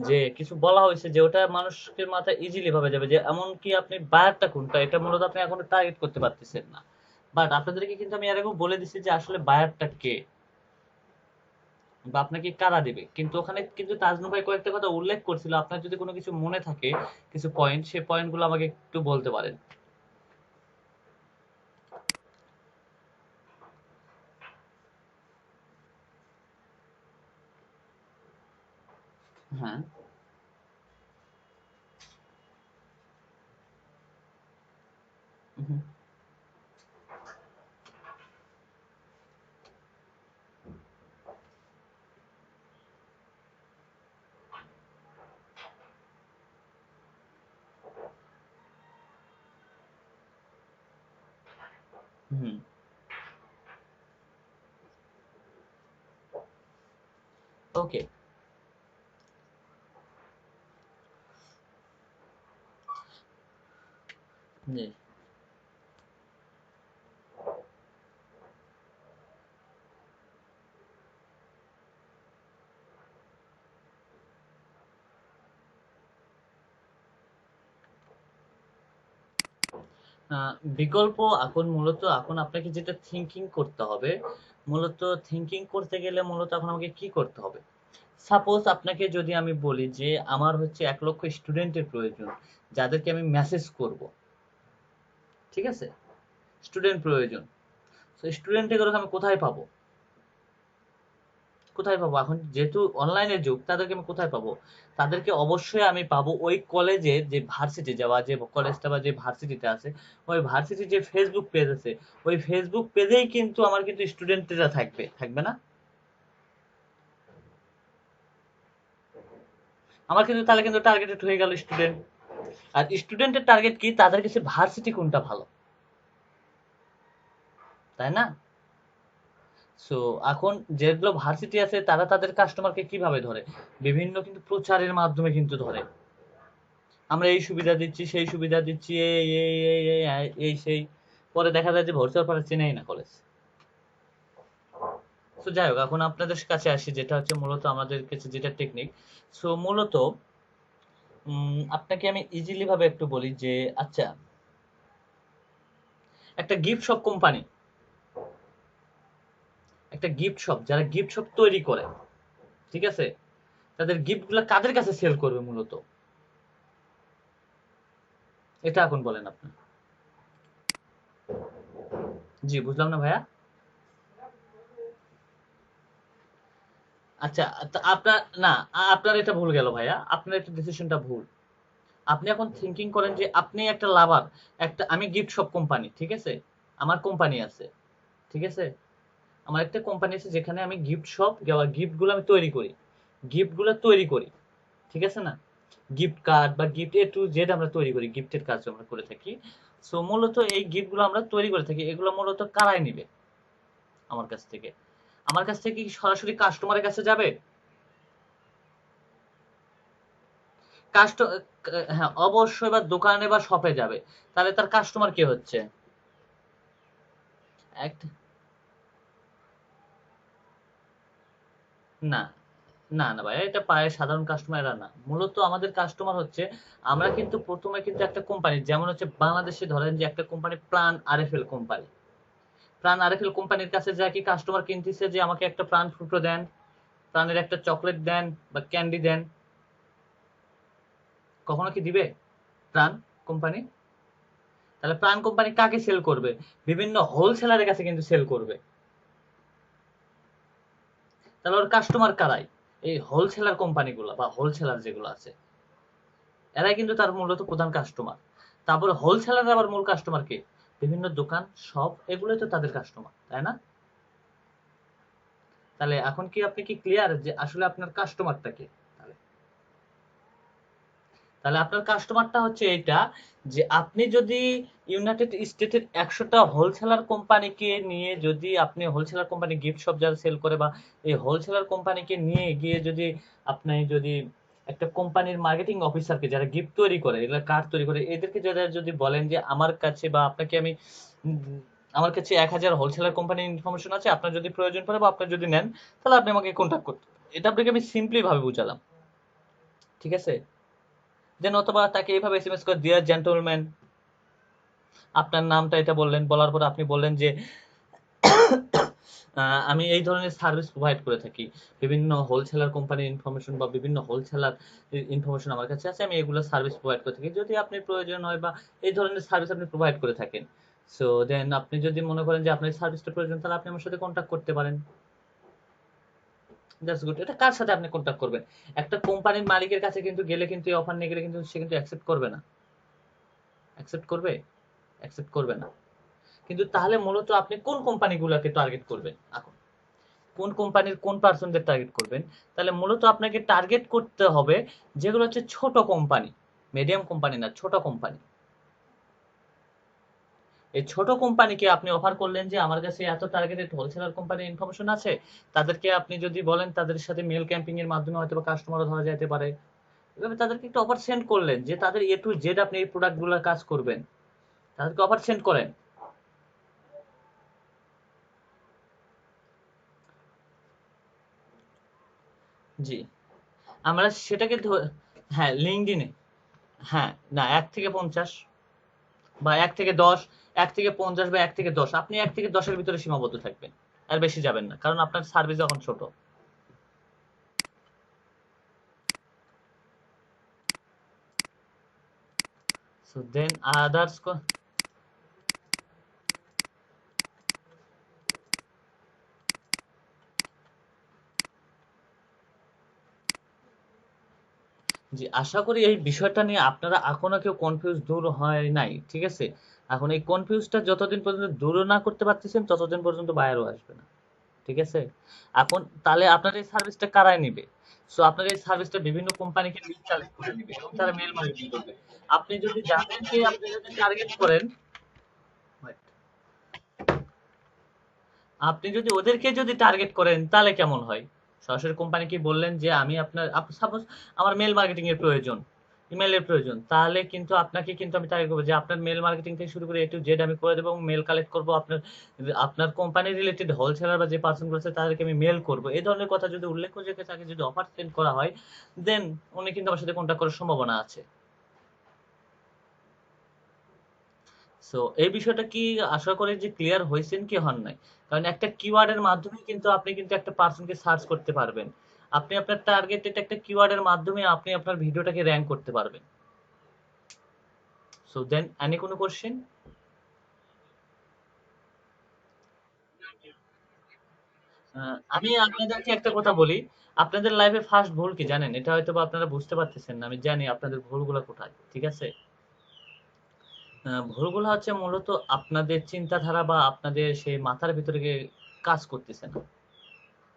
যে কিছু বলা হয়েছে যে ওটা মানুষের মাথায় ইজিলি ভাবে যাবে, যে এমন কি আপনি বায়ারটা কোনটা এটা মূলত আপনি এখনো টার্গেট করতে পারতেছেন না। বাট আপনাদেরকে কিন্তু আমি এর আগেও বলে দিছি যে আসলে বায়ারটা কে বা আপনাকে কারা দিবে, কিন্তু ওখানে কিন্তু তাজনু ভাই কয়েকটা কথা উল্লেখ করছিল, আপনার যদি কোনো কিছু মনে থাকে, কিছু পয়েন্ট, সেই পয়েন্টগুলো আমাকে একটু বলতে পারেন। হ্যাঁ। হুম, ওকে। জি। বিকল্প এখন মূলত এখন আপনাকে যেটা থিঙ্কিং করতে হবে, মূলত থিঙ্কিং করতে গেলে মূলত এখন আমাকে কি করতে হবে? সাপোজ আপনাকে যদি আমি বলি যে আমার হচ্ছে 1,00,000 স্টুডেন্টের প্রয়োজন, যাদেরকে আমি মেসেজ করব। ঠিক আছে? স্টুডেন্ট প্রয়োজন। তো স্টুডেন্ট এগুলো আমি কোথায় পাবো? কোথায় পাবো? এখন যেহেতু অনলাইনের যুগ, তাদেরকে আমি কোথায় পাবো? তাদেরকে অবশ্যই আমি পাবো ওই কলেজে, যে ভার্সিটি যাওয়া, যে কলেজটা বা যে ভার্সিটিতে আছে, ওই ভার্সিটির যে ফেসবুক পেজ আছে, ওই ফেসবুক পেজেই কিন্তু আমার কিন্তু স্টুডেন্টরা থাকবে, থাকবে না? আমার কিন্তু তাহলে কিন্তু টার্গেটেড হয়ে গেল স্টুডেন্ট। আর স্টুডেন্টের টার্গেট কি? তাদের কাছে ভার্সিটি কোনটা ভালো, তাই না? সো এখন যেগুলো ভার্সিটি আছে তারা তাদের কাস্টমারকে কিভাবে ধরে? বিভিন্ন কিন্তু প্রচারের মাধ্যমে কিন্তু ধরে। আমরা এই সুবিধা দিচ্ছি, সেই সুবিধা দিচ্ছি, এই সেই। পরে দেখা যায় যে ভর্তি হওয়ার পরে চেনেই না কলেজ। সো যাই হোক, এখন আপনাদের কাছে আসি, যেটা হচ্ছে মূলত আমাদের কাছে যেটা টেকনিক। সো মূলত আপনাকে আমি ইজিলি ভাবে একটু বলি যে আচ্ছা, একটা গিফট শপ কোম্পানি, একটা গিফট শপ যারা গিফট শপ তৈরি করে, ঠিক আছে, তাদের গিফট গুলা কাদের কাছে সেল করবে মূলত? এটা এখন বলেন আপনি। জি, বুঝলাম না ভাইয়া। আচ্ছা, আপনার না, আপনার এটা ভুল গেল ভাইয়া, আপনার এটা ডিসিশনটা ভুল। আপনি এখন থিঙ্কিং করেন যে আপনি একটা লাভার, একটা আমি গিফট শপ কোম্পানি, ঠিক আছে, আমার কোম্পানি আছে, ঠিক আছে, আমার একটা কোম্পানি আছে যেখানে আমি গিফট শপ, গিফট গুলো আমি তৈরি করি, গিফট গুলো তৈরি করি, ঠিক আছে না, গিফট কার্ড বা গিফট এ টু জেড আমরা তৈরি করি, গিফটের কাজ আমরা করে থাকি। সো মূলত এই গিফট গুলো আমরা তৈরি করে থাকি, এগুলো মূলত কারাই নিবে আমার কাছ থেকে? আমার কাছ থেকে কি সরাসরি কাস্টমারের কাছে যাবে? কাস্ট হ্যাঁ, অবশ্যই, বা দোকানে বা শপে যাবে। তাহলে তার কাস্টমার কে হচ্ছে? একটা, না, না, না ভাই, এটা পায় সাধারণ কাস্টমার এরা না। মূলত আমাদের কাস্টমার হচ্ছে, আমরা কিন্তু প্রথমে কিন্তু একটা কোম্পানি, যেমন হচ্ছে বাংলাদেশে ধরেন যে একটা কোম্পানি প্রাণ আরএফএল কোম্পানি, প্রাণ আরএফএল কোম্পানির কাছে যায় কি কাস্টমার কিনতেছে যে আমাকে একটা প্রাণ ফুটো দেন, প্রাণের একটা চকলেট দেন বা ক্যান্ডি দেন, কখনো কি দিবে প্রাণ কোম্পানি? তাহলে প্রাণ কোম্পানি কাকে সেল করবে? বিভিন্ন হোলসেলারের কাছে কিন্তু সেল করবে। তাহলে ওর কাস্টমার কারাই? এই হোলসেলার কোম্পানিগুলো বা হোলসেলার যেগুলো আছে, এরাই কিন্তু তার মূলত প্রধান কাস্টমার। তারপরে হোলসেলার আবার মূল কাস্টমার কে? বিভিন্ন দোকান, শপ, এগুলোই তো তাদের কাস্টমার, তাই না? তাহলে এখন কি আপনি কি ক্লিয়ার যে আসলে আপনার কাস্টমারটা কে? তাহলে তাহলে আপনার কাস্টমারটা হচ্ছে এইটা, যে আপনি যদি ইউনাইটেড স্টেটের 100টা হোলসেলার কোম্পানিকে নিয়ে, যদি আপনি হোলসেলার কোম্পানি গিফট শপ যারা সেল করে, বা এই হোলসেলার কোম্পানিকে নিয়ে গিয়ে যদি আপনি যদি একটা কোম্পানির মার্কেটিং অফিসারকে, যারা গিফট তৈরি করে, এগুলো কার্ড তৈরি করে, এদেরকে যদি বলেন যে আমার কাছে বা আপনাকে আমি আমার কাছে 1,000 হোলসেলার কোম্পানির ইনফরমেশন আছে, আপনার যদি প্রয়োজন পড়ে বা আপনার যদি নেন, তাহলে আপনি আমাকে কন্ট্যাক্ট করতে, এটা আপনাকে আমি সিম্পলি ভাবে বুঝালাম, ঠিক আছে? দেন অথবা তাকে এইভাবে এসএমএস করে, ডিয়ার জেন্টলম্যান, আপনার নামটা এটা বললেন, বলার পর আপনি বললেন যে আমি এই ধরনের সার্ভিস প্রোভাইড করে থাকি, বিভিন্ন হোলসেলার কোম্পানির ইনফরমেশন বা বিভিন্ন হোলসেলার ইনফরমেশন আমার কাছে আছে, আমি এগুলো সার্ভিস প্রোভাইড করে থাকি, যদি আপনি প্রয়োজন হয় বা এই ধরনের সার্ভিস আপনি প্রোভাইড করে থাকেন। সো দেন আপনি যদি মনে করেন যে আপনার সার্ভিসটা প্রয়োজন, তাহলে আপনি আমার সাথে কন্ট্যাক্ট করতে পারেন। That's good. এটা কার সাথে আপনি কন্ট্যাক্ট করবেন? একটা কোম্পানির মালিকের কাছে কিন্তু গেলে কিন্তু এই অফার নিয়ে গেলে কিন্তু সে কিন্তু অ্যাকসেপ্ট করবে না। অ্যাকসেপ্ট করবে? অ্যাকসেপ্ট করবে না। কিন্তু তাহলে মূলত আপনি কোন কোম্পানিগুলোকে টার্গেট করবেন এখন? কোন কোম্পানির কোন পার্সনদের টার্গেট করবেন? তাহলে মূলত আপনাকে টার্গেট করতে হবে যেগুলো হচ্ছে ছোট কোম্পানি, মিডিয়াম কোম্পানি না, ছোট কোম্পানি। এই ছোট কোম্পানিকে আপনি অফার করলেন যে আমার কাছে এত টার্গেটেড হোলসেলার কোম্পানির ইনফরমেশন আছে, তাদেরকে আপনি যদি বলেন তাদের সাথে মেল ক্যাম্পিং এর মাধ্যমে হয়তো কাস্টমারও ধরা যেতে পারে। এভাবে তাদেরকে একটা অফার সেন্ড করলেন যে তাদের এ টু জেড আপনি এই প্রোডাক্টগুলোর কাজ করবেন, তাদেরকে অফার সেন্ড করেন। জি, আমরা সেটাকে হ্যাঁ লিঙ্কডইনে, হ্যাঁ না 1 থেকে 50 বা 1 থেকে 10, 1 থেকে 50 বা 1 থেকে 10, আপনি 1 থেকে 10-এর ভিতরে সীমাবদ্ধ থাকবেন, আর বেশি যাবেন না, কারণ আপনার সার্ভিস এখন ছোট। সো দেন আদার্স, জি আশা করি এই বিষয়টা নিয়ে আপনারা এখনো কেউ কনফিউজ দূর হয় নাই, ঠিক আছে? এখন এই কনফিউজটা যতদিন পর্যন্ত দূর না করতে পারতেছেন ততদিন পর্যন্ত বায়ারও আসবে না, ঠিক আছে? এখন তাহলে আপনার এই সার্ভিসটা কারাই নিবে? সো আপনার এই সার্ভিসটা বিভিন্ন কোম্পানিকে লিড কালেক্ট করে নিবে এবং তারা মেল মার্কেটিং করবে। আপনি যদি জানেন যে আপনি যদি টার্গেট করেন, আপনি যদি ওদেরকে যদি টার্গেট করেন তাহলে কেমন হয়? সরাসরি কোম্পানিকে বললেন যে আমি আপনার সাপোজ আমার মেল মার্কেটিং এর প্রয়োজন, ইমেইলের প্রয়োজন, তাহলে কিন্তু আপনাকে কিন্তু আমি টার্গেট করবো যে আপনার মেল মার্কেটিং থেকে শুরু করে এ টু জেড আমি করে দেবো এবং মেল কালেক্ট করবো আপনার, আপনার কোম্পানি রিলেটেড হোলসেলার বা যে পার্সন গুলো আছে তাদেরকে আমি মেল করবো, এই ধরনের কথা যদি উল্লেখ করে তাকে যদি অফার সেন্ড করা হয়, দেন উনি কিন্তু আমার সাথে কন্ট্যাক্ট করার সম্ভাবনা আছে। সো এই বিষয়টা কি আশা করি যে ক্লিয়ার হয়েছেন কি হন নাই? কারণ একটা কিওয়ার্ডের মাধ্যমে কিন্তু আপনি কিন্তু একটা পার্সনকে সার্চ করতে পারবেন। আপনি আপনার টার্গেটেড একটা কিওয়ার্ডের মাধ্যমে আপনি আপনার ভিডিওটাকে র‍্যাংক করতে পারবেন। সো দেন এনি কোনো কোশ্চেন? আমি আপনাদেরকে একটা কথা বলি, আপনাদের লাইফে ফার্স্ট ভুল কি জানেন? এটা হয়তো বা আপনারা বুঝতে পারতেছেন না। আমি জানি আপনাদের ভুলগুলো কোথায়। ঠিক আছে? ভুলগুলো হচ্ছে মূলত আপনাদের চিন্তাধারা বা আপনাদের সেই মাথার ভিতরে গিয়ে কাজ করতেছে না।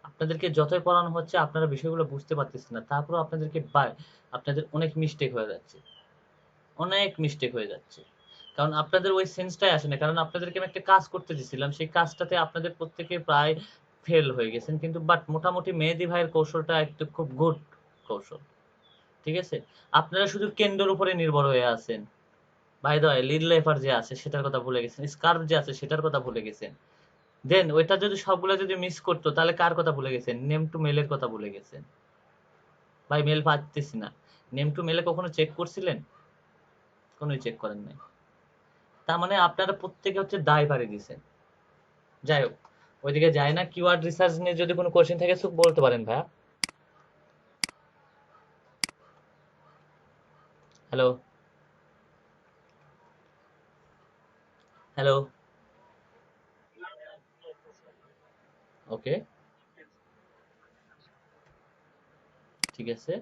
আপনাদেরকে যতই পড়ানো হচ্ছে আপনারা বিষয়গুলো বুঝতে পারতেছেন না। তারপরেও আপনাদেরকে আপনাদের অনেক মিস্টেক হয়ে যাচ্ছে। অনেক মিস্টেক হয়ে যাচ্ছে। কারণ আপনাদের ওই সেন্সটাই আসে না। কারণ আপনাদেরকে আমি একটা কাজ করতে দিছিলাম। সেই কাজটাতে আপনাদের প্রত্যেকে প্রায় ফেল হয়ে গেছেন। কিন্তু বাট মোটামুটি মেহেদী ভাইয়ের কৌশলটা একটু খুব গুড কৌশল। ঠিক আছে? আপনারা শুধু কেন্দ্রের উপরে নির্ভর হয়ে আছেন। বাই দ্যা ওয়ে লিড লেফার যে আছে সেটার কথা ভুলে গেছেন। স্কার্ফ যে আছে সেটার কথা ভুলে গেছেন। দেন ওইটা যদি সবগুলা যদি মিস করতো তাহলে কার কথা ভুলে গেছেন? নেম টু মেল এর কথা ভুলে গেছেন। ভাই মেল পাচ্তেছি না। নেম টু মেলে কখনো চেক করছিলেন? কোনোই চেক করেন নাই। তার মানে আপনারা প্রত্যেকে হচ্ছে দায় বাড়ি দিছেন। যাই হোক, ওইদিকে যায় না। কিওয়ার্ড রিসার্চ নিয়ে যদি কোনো কোশ্চেন থাকে বলতে পারেন ভাইয়া। হ্যালো, হ্যালো, ওকে, ঠিক আছে।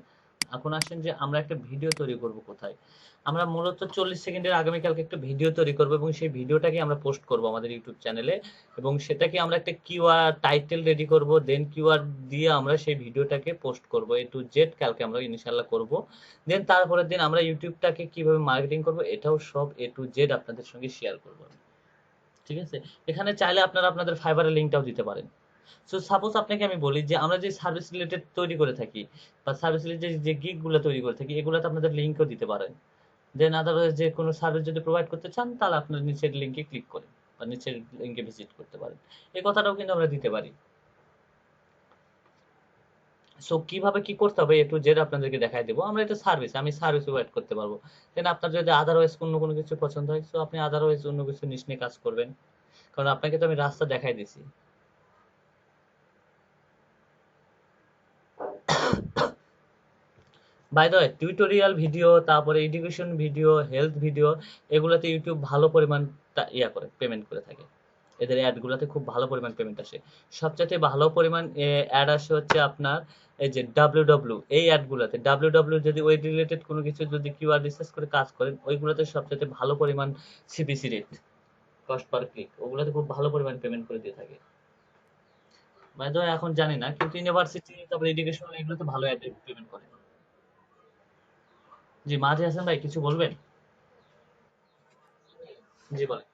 এখন আসেন যে আমরা একটা ভিডিও তৈরি করব কোথায়? আমরা মূলত 40 সেকেন্ডের আগামীকালকে একটা ভিডিও তৈরি করব এবং সেই ভিডিওটাকে আমরা পোস্ট করব আমাদের ইউটিউব চ্যানেলে এবং সেটাকে আমরা একটা কিওয়ার্ড টাইটেল রেডি করব, দেন কিওয়ার্ড দিয়ে আমরা সেই ভিডিওটাকে পোস্ট করব। এ টু জেড কালকে আমরা ইনশাআল্লাহ করব। দেন তারপরের দিন আমরা ইউটিউবটাকে কিভাবে মার্কেটিং করব এটাও সব এ টু জেড আপনাদের সঙ্গে শেয়ার করব। ঠিক আছে? এখানে চাইলে আপনারা আপনাদের ফাইবারের লিংকটাও দিতে পারেন। সো সাপোজ আপনাকে আমি বলি যে আমরা যে সার্ভিস রিলেটেড তৈরি করে থাকি বা সার্ভিস রিলেটেড যে গিগ গুলো তৈরি করে থাকি এগুলোতে আপনাদের লিংকও দিতে পারেন। দেন আদারওয়াইজ যে কোনো সার্ভিস যদি প্রোভাইড করতে চান তাহলে আপনার নিচের লিংকে ক্লিক করে বা নিচের লিংকে ভিজিট করতে পারেন। এই কথাটাও কিন্তু আমরা দিতে পারি। সো কিভাবে কি করতে হবে এ টু জেড আপনাদেরকে দেখাই দেবো। আমরা এটা সার্ভিস, আমি সার্ভিস প্রোভাইড করতে পারবো। দেন আপনার যদি আদারওয়াইজ অন্য কোনো কিছু পছন্দ হয় সো আপনি আদারওয়াইজ অন্য কিছু নিশ নিয়ে কাজ করবেন। কারণ আপনাকে তো আমি রাস্তা দেখাই দিছি। By the way tutorial video, তারপরে এডুকেশন ভিডিও, হেলথ ভিডিও এগুলোতে ইউটিউব ভালো পরিমাণ করে পেমেন্ট করে থাকে। এদের অ্যাড গুলাতে খুব ভালো পরিমাণ পেমেন্ট আসে। সবচাইতে ভালো পরিমাণ অ্যাড আসে হচ্ছে আপনার এই যে ডাব্লিউ এই অ্যাড গুলাতে। ডাব্লিউ যদি ওই রিলেটেড কোনো কিছু যদি কিওয়ার্ড রিসার্চ করে কাজ করেন ওইগুলোতে সবচাইতে ভালো পরিমাণ CPC rate, cost per click, ওগুলোতে খুব ভালো পরিমাণ পেমেন্ট করে দিয়ে থাকে। বাই দ্য ওয়ে এখন জানি না কিন্তু ইউনিভার্সিটি তারপরে এডুকেশন এগুলোতে ভালো অ্যাড পেমেন্ট করে। জি মাঝে হাসান ভাই কিছু বলবেন? জি বলেন।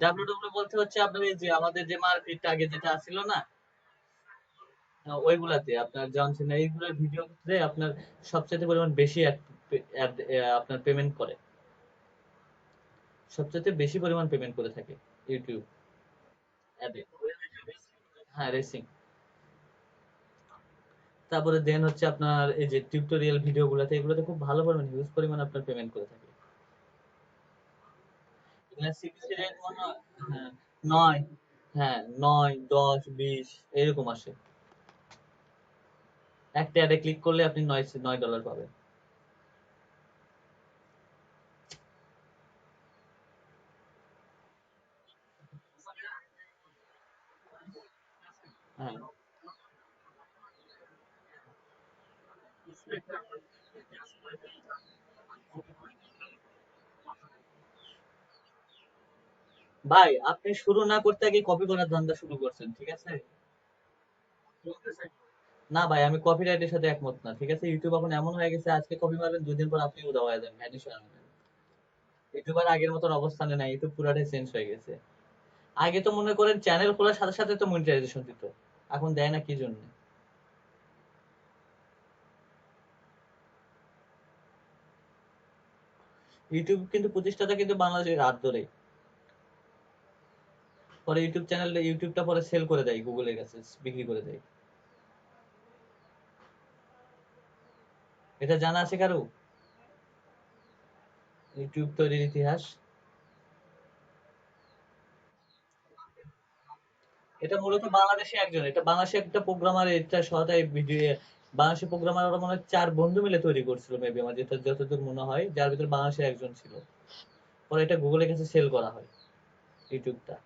ডাব্লিউডাব্লিউ বলতে হচ্ছে আপনার এই যে আমাদের যে মারপিট আগে যেটা ছিল না, ওইগুলাতে আপনার জন সিনা এইগুলোর ভিডিওতে আপনার সবচেয়ে পরিমাণ বেশি আপনার পেমেন্ট করে, সবচেয়ে বেশি পরিমাণ পেমেন্ট করে থাকে ইউটিউব অ্যাডে। হ্যাঁ, রেসিং। তারপরে দেন হচ্ছে আপনার এই যে টিউটোরিয়াল ভিডিও গুলাতে, এগুলোতে খুব ভালো পরিমাণ হিউজ পরিমাণ আপনার পেমেন্ট করে থাকে। এগুলা সিপিসি রেট মনে হয়, হ্যাঁ, 9, হ্যাঁ 9, 10, 20 এরকম আসে। একটা অ্যাডে ক্লিক করলে আপনি $9 পাবেন। হ্যাঁ ভাই, আপনি শুরু না করতে আগে কপি করার ধান্দা শুরু করছেন, ঠিক আছে? না ভাই, আমি কপিরাইটের সাথে একমত না, ঠিক আছে? ইউটিউব এখন এমন হয়ে গেছে, আজকে কপি মারবেন 2 দিন পর আপনি উদা হয়ে যাবেন, ভ্যানিশ হয়ে যাবেন। ইউটিউব আর আগের মতন অবস্থানে নাই, ইউটিউব পুরাটাই চেঞ্জ হয়ে গেছে। আগে তো মনে করেন চ্যানেল খোলার সাথে সাথে তো মনিটাইজেশন দিত, এখন দেয় না কি জন্য? ইউটিউব কিন্তু প্রতিষ্ঠাতা কিন্তু বাংলাদেশের হাত ধরে, পরে ইউটিউবটা পরে সেল করে দেয় গুগলের কাছে, বিক্রি করে দেয়। এটা জানা আছে কারো? ইউটিউব তৈরির ইতিহাস। এটা মূলত বাংলাদেশে একজন, এটা বাংলাদেশে একটা প্রোগ্রামার, এটা সহায়তায় ভিডিও, বাংলাদেশি প্রোগ্রামার ওরা মনে হয় 4 বন্ধু মিলে তৈরি করছিল মেবি, আমার যেটা যতদূর মনে হয়, যার ভিতর বাংলাদেশের একজন ছিল। পরে এটা গুগলের কাছে সেল করা হয় ইউটিউবটা।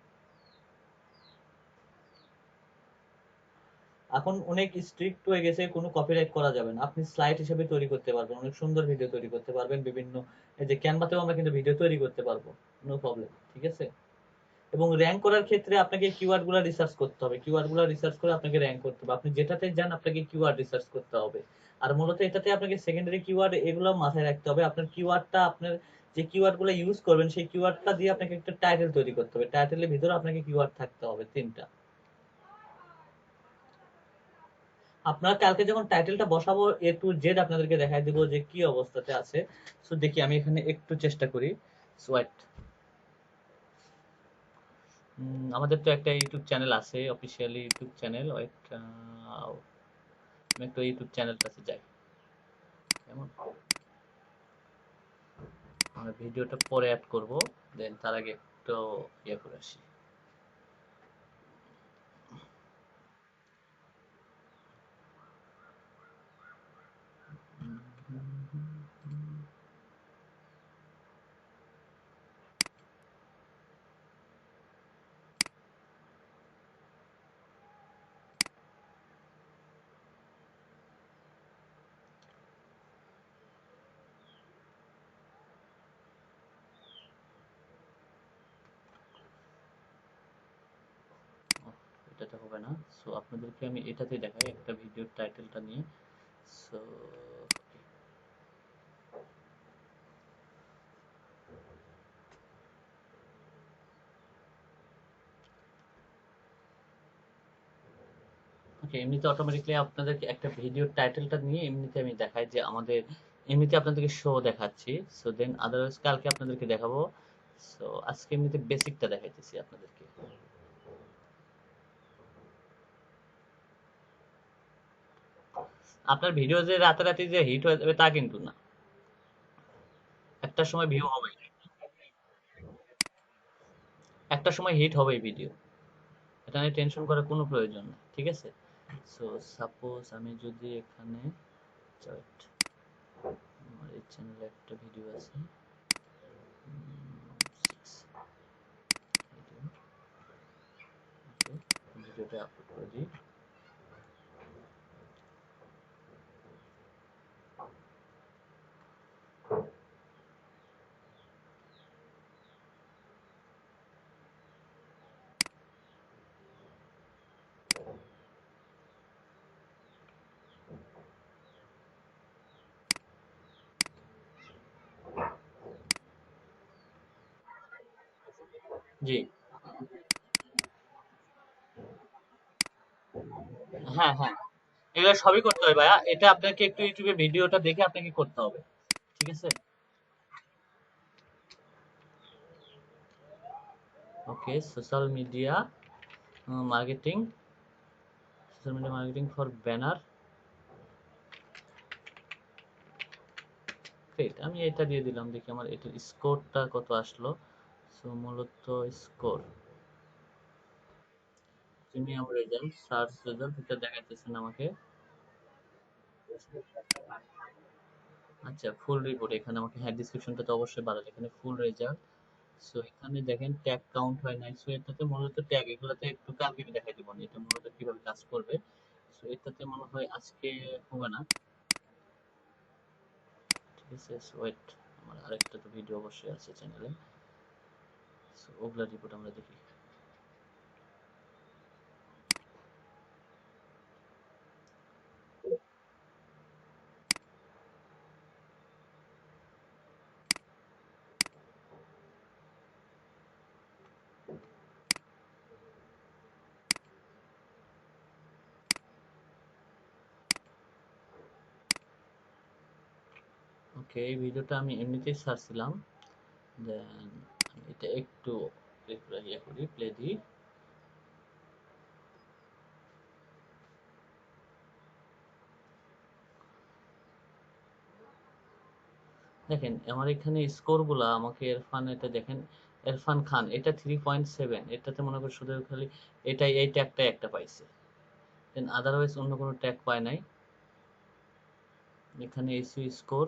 এখন অনেক স্ট্রিক্ট হয়ে গেছে, কোনো কপিরাইট করা যাবে না, আপনি স্লাইড হিসেবে তৈরি করতে পারবেন, অনেক সুন্দর ভিডিও তৈরি করতে পারবেন বিভিন্ন, এই যে ক্যানভাতেও আমরা কিন্তু ভিডিও তৈরি করতে পারবো, নো প্রবলেম, ঠিক আছে? এবং র‍্যাঙ্ক করার ক্ষেত্রে আপনাকে কিওয়ার্ড গুলা রিসার্চ করতে হবে, কিওয়ার্ড গুলা রিসার্চ করে আপনাকে র‍্যাঙ্ক করতে হবে, আপনি যেটাতে যান আপনাকে কিওয়ার্ড রিসার্চ করতে হবে। আর মূলত এটাতে আপনাকে সেকেন্ডারি কিওয়ার্ড এগুলো মাথায় রাখতে হবে, আপনার কিওয়ার্ডটা, আপনার যে কিওয়ার্ড গুলো ইউজ করবেন সেই কিওয়ার্ডটা দিয়ে আপনাকে একটা টাইটেল তৈরি করতে হবে, টাইটেলের ভিতরে আপনাকে কিওয়ার্ড থাকতে হবে 3টা। আপনারা কালকে যখন টাইটেলটা বসাবো A to Z আপনাদেরকে দেখাই দিব যে কি অবস্থাতে আছে। সো দেখি আমি এখানে একটু চেষ্টা করি। সোয়াইট, আমাদের তো একটা ইউটিউব চ্যানেল আছে, অফিসিয়ালি ইউটিউব চ্যানেল। ওয়েট, আমি একটু ইউটিউব চ্যানেলটাতে যাই। কেমন? আমরা ভিডিওটা পরে অ্যাড করব, দেন তার আগে একটু ইয়ে করে আসি। এটাতে হবে না, সো আপনাদেরকে আমি এটাতে দেখাই একটা ভিডিওর টাইটেলটা নিয়ে। সো ওকে, এমনিতে অটোমেটিক্যালি আপনাদেরকে একটা ভিডিওর টাইটেলটা নিয়ে এমনিতে আমি দেখাই যে আমাদের, এমনিতে আপনাদেরকে শো দেখাচ্ছি। সো দেন আদারওয়াইজ কালকে আপনাদেরকে দেখাবো। সো আজকে এমনিতে বেসিকটা দেখাইতেছি আপনাদেরকে। আপনার ভিডিও যে রাতারাতি যে হিট হয়ে যাবে তা কিন্তু না, একটা সময় ভিউ হবে, একটা সময় হিট হবেই ভিডিও, এটা নিয়ে টেনশন করার কোনো প্রয়োজন নেই, ঠিক আছে? সো সাপোজ আমি যদি এখানে, wait, আমার এই চ্যানেলে একটা ভিডিও আছে, 6 ভিডিও, ওকে, ভিডিওটা আপলোড করে দিই। জি, হ্যাঁ হ্যাঁ, এগুলো সবই করতে হবে ভাইয়া। এটা আপনাকে একটু ইউটিউবে ভিডিওটা দেখে আপনাকে করতে হবে, ঠিক আছে? Okay, social media marketing, social media marketing for banner. Great, আমি এটা দিয়ে দিলাম, দেখি আমার এটার স্কোরটা কত আসলো। সো মূলত score, premium result, search result, এটা দেখাইতেছে না আমাকে। আচ্ছা, ফুল রিপোর্ট এখানে আমাকে, হ্যাঁ ডিসক্রিপশনটা তো অবশ্যই বাড়াবে, এখানে ফুল রেজাল্ট। সো এখানে দেখেন ট্যাগ কাউন্ট হয় নাই। সো এটাতে মূলত ট্যাগ, এগুলোতে একটু কালকে দেখাই দিব না, এটা মূলত কিভাবে কাজ করবে। সো এটাতে মনে হয় আজকে হবে না, ঠিক আছে? সো ওয়েট, আমার আরেকটা তো ভিডিও অবশ্যই আছে চ্যানেলে। সো ওগুলা রিপোর্ট আমরা দেখি। ওকে, এই ভিডিওটা আমি এমনিতেই ছাড়ছিলাম, দেন আমি এটা একটু ইয়ে করি, প্লে দিই। দেখেন আমার এখানে স্কোর গুলা আমাকে, ইরফান এটা দেখেন, ইরফান খান এটা 3.7, এটাতে মনে করি শুধু খালি এটাই, এই ট্যাগটাই একটা পাইছে, দেন আদারওয়াইজ অন্য কোনো ট্যাগ পায় নাই। এখানে এসইও স্কোর,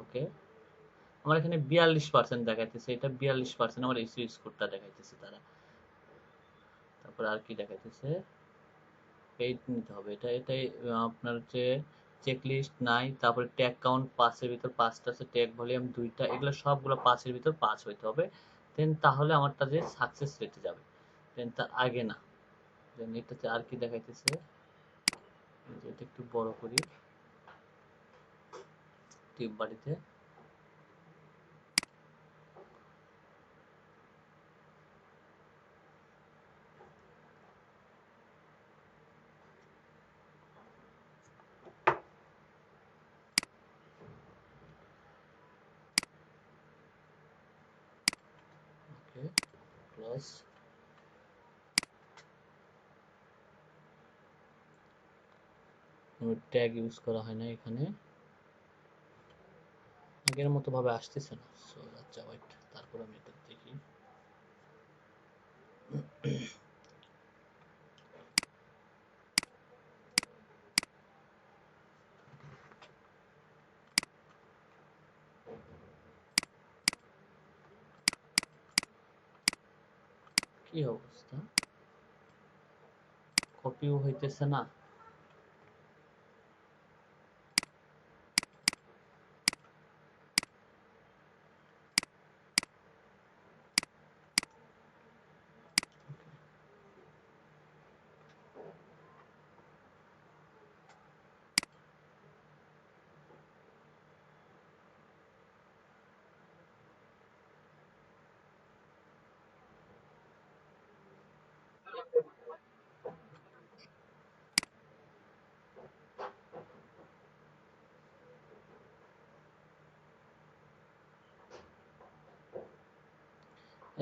ওকে, আমার এখানে 42% দেখাইতেছে, এটা 42% আমার এসইও স্কোরটা দেখাইতেছে তারা। তারপর আর কি দেখাইতেছে, পেইড নিতে হবে, এটা এটাই আপনার হচ্ছে চেক লিস্ট নাই, তারপরে ট্যাগ কাউন্ট 5 এর ভিতর 5টা আছে, ট্যাগ ভলিউম 2টা, এগুলো সবগুলো 5 এর ভিতর 5 হইতে হবে, দেন তাহলে আমারটা যে সাকসেস রেটে যাবে, দেন তার আগে না। দেন এটাতে আর কি দেখাইতেছে, এটা একটু বড় করি টিপ বাড়িতে। ওকে, প্লাস ট্যাগ ইউজ করা হয় না এখানে, আগের মতো ভাবে আসতেছে না। সো আচ্ছা ওয়েট, তারপর আমি এটা দেখি। কি অবস্থা, কপিও হইতেছে না।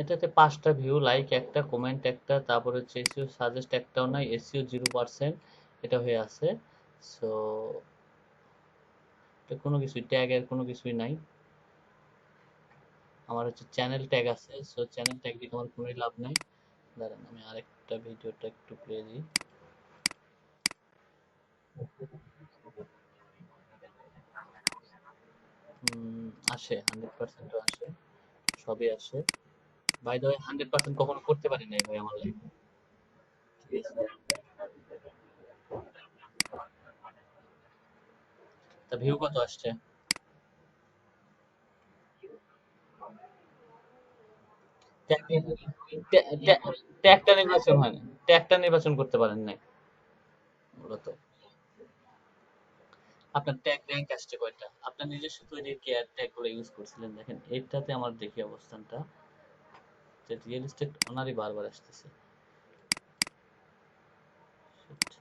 এটাতে 5টা ভিউ, লাইক একটা, কমেন্ট একটা, তারপর হচ্ছে এসইও সাজেস্ট একটাও নাই, এসইও 0%, এটা হয়ে আছে। সো এটা কোনো কিছুই, ট্যাগ এর কোনো কিছুই নাই। আমার হচ্ছে চ্যানেল ট্যাগ আছে, সো চ্যানেল ট্যাগ দিয়ে আমার কোনো লাভ নাই। দাঁড়ান আমি আরেকটা ভিডিওটা একটু প্লে দিই। আসে, 100% আসে, সবই আসে। বাই দ্য ওয়ে 100% কখনো করতে পারি নাই ভাই আমার লাইফে, ঠিক আছে? তা ভিউ কত আসছে? ট্যাগটা নির্বাচন হয় না, ট্যাগটা নির্বাচন করতে পারেন নাই মূলত। আপনার ট্যাগ র্যাঙ্ক আসছে কয়টা, আপনার নিজস্ব তৈরি কেয়ার ট্যাগ গুলো ইউজ করছিলেন, দেখেন এইটাতে আমার দেখি অবস্থানটা যে রিয়েল এস্টেট ওনারই বারবার আসতেছে। Shit.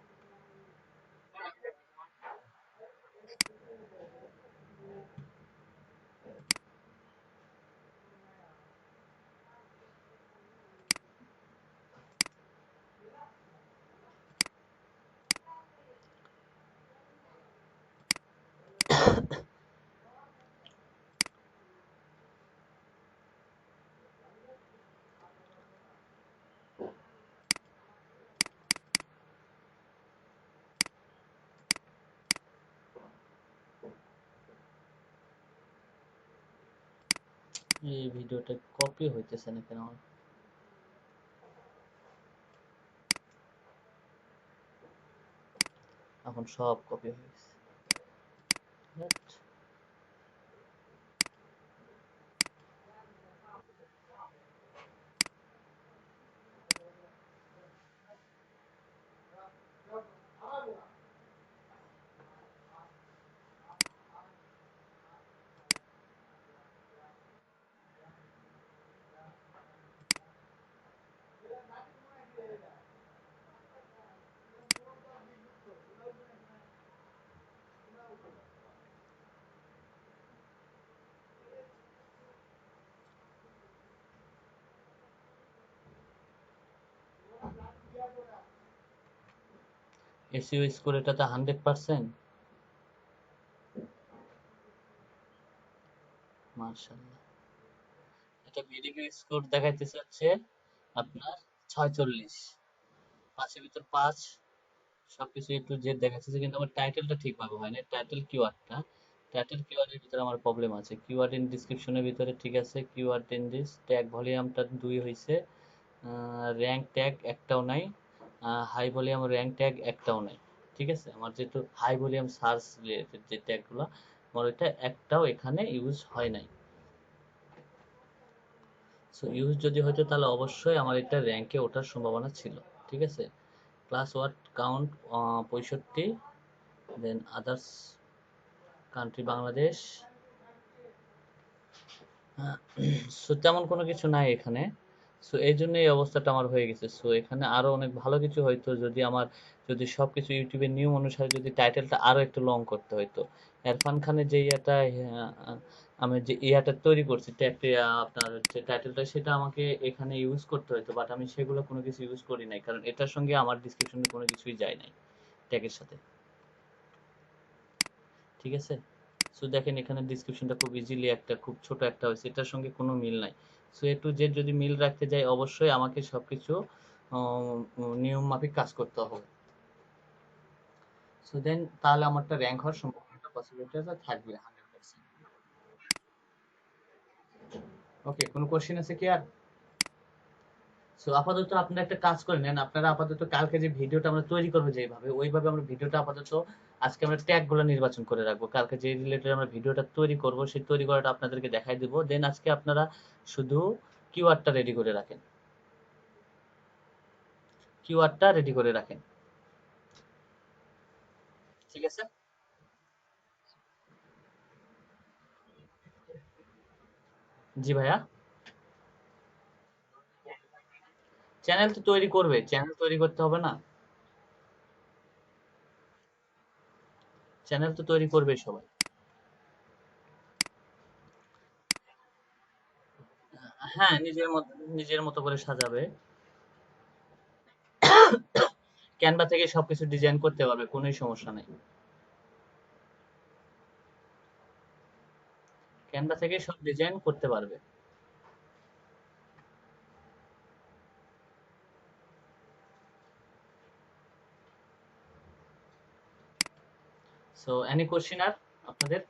এই ভিডিওটা কপি হইতেছে না কেন আমার? এখন সব কপি হয়ে গেছে। What? এসইও স্কোর এটাতে 100%। মার্শাল্লাহ। এটা ভিডিও স্কোর দেখাইতেছে হচ্ছে আপনার 46, 5 এর ভিতর 5, সবকিছু একটু জেড দেখাচ্ছে, কিন্তু আমার টাইটেলটা ঠিকভাবে হয় না। টাইটেল কিওয়ার্ডের ভিতরে আমার প্রবলেম আছে। কিওয়ার্ড ইন ডিসক্রিপশনের ভিতরে ঠিক আছে, কিওয়ার্ড ইন দিস ট্যাগ ভলিউমটা 2 হইছে, র্যাঙ্ক ট্যাগ একটাও নাই, হাই ভলিউম র্যাঙ্ক ট্যাগ একটাও নাই। ঠিক আছে, আমার যেহেতু হাই ভলিউম সার্চ রিলেটেড যে ট্যাগগুলো, আমার ওইটা একটাও এখানে ইউজ হয় নাই। সো ইউজ যদি হতো তাহলে অবশ্যই আমার এটা র্যাঙ্কে ওঠার সম্ভাবনা ছিল। ঠিক আছে, ক্লাস ওয়ার্ড কাউন্ট 65, দেন আদার্স কান্ট্রি বাংলাদেশ। সো তেমন কোনো কিছু নাই এখানে। সো এই জন্য এই অবস্থাটা আমার হয়ে গেছে। সো এখানে আরো অনেক ভালো কিছু হইতো যদি আমার, যদি সবকিছু ইউটিউবের নিয়ম অনুসারে যদি টাইটেলটা আরো একটু লং করতে হইতো। ইরফান খানের যে ইয়াটা আমি যে ইয়াটা তৈরি করছি ট্যাগটি, আপনার হচ্ছে টাইটেলটা, সেটা আমাকে এখানে ইউজ করতে হইতো, বাট আমি সেগুলো কোনো কিছু ইউজ করি নাই, কারণ এটার সঙ্গে আমার ডিসক্রিপশনে কোনো কিছুই যায় নাই ট্যাগের সাথে। ঠিক আছে, সো দেখেন এখানে ডিসক্রিপশনটা খুব ইজিলি একটা খুব ছোট একটা হয়েছে, এটার সঙ্গে কোনো মিল নাই। সো এ টু জেড যদি মিল রাখতে যাই, অবশ্যই আমাকে সবকিছু নিয়ম মাফিক কাজ করতে হবে। সো দেন তাহলে আমারটা র্যাঙ্ক হওয়ার সম্ভাবনাটা পসিবিলিটিটা থাকবে 100%। ওকে, কোনো কোশ্চেন আছে কি আর? সো আপাতত আপনারা একটা কাজ করে নেন, আপনারা আপাতত কালকে যে ভিডিওটা আমরা তৈরি করবো যেভাবে, ওইভাবে আমরা ভিডিওটা আপাতত আজকে আমরা ট্যাগ গুলো নির্বাচন করে রাখবো, কালকে যে রিলেটেড আমরা ভিডিওটা তৈরি করব সেই তৈরি করাটা আপনাদেরকে দেখাই দিব। দেন আজকে আপনারা শুধু কিওয়ার্ডটা রেডি করে রাখেন, কিওয়ার্ডটা রেডি করে রাখেন। ঠিক আছে, জি ভাইয়া। চ্যানেল তো তৈরি করবে, চ্যানেল তৈরি করতে হবে না? চ্যানেল তো তৈরি করবে সবাই। হ্যাঁ, নিজের মতো করে সাজাবে। ক্যানভা থেকে সবকিছু ডিজাইন করতে পারবে, কোনোই সমস্যা নেই। ক্যানভা থেকে সব ডিজাইন করতে পারবে। সো এনি কোশ্চেন আর আপনাদের?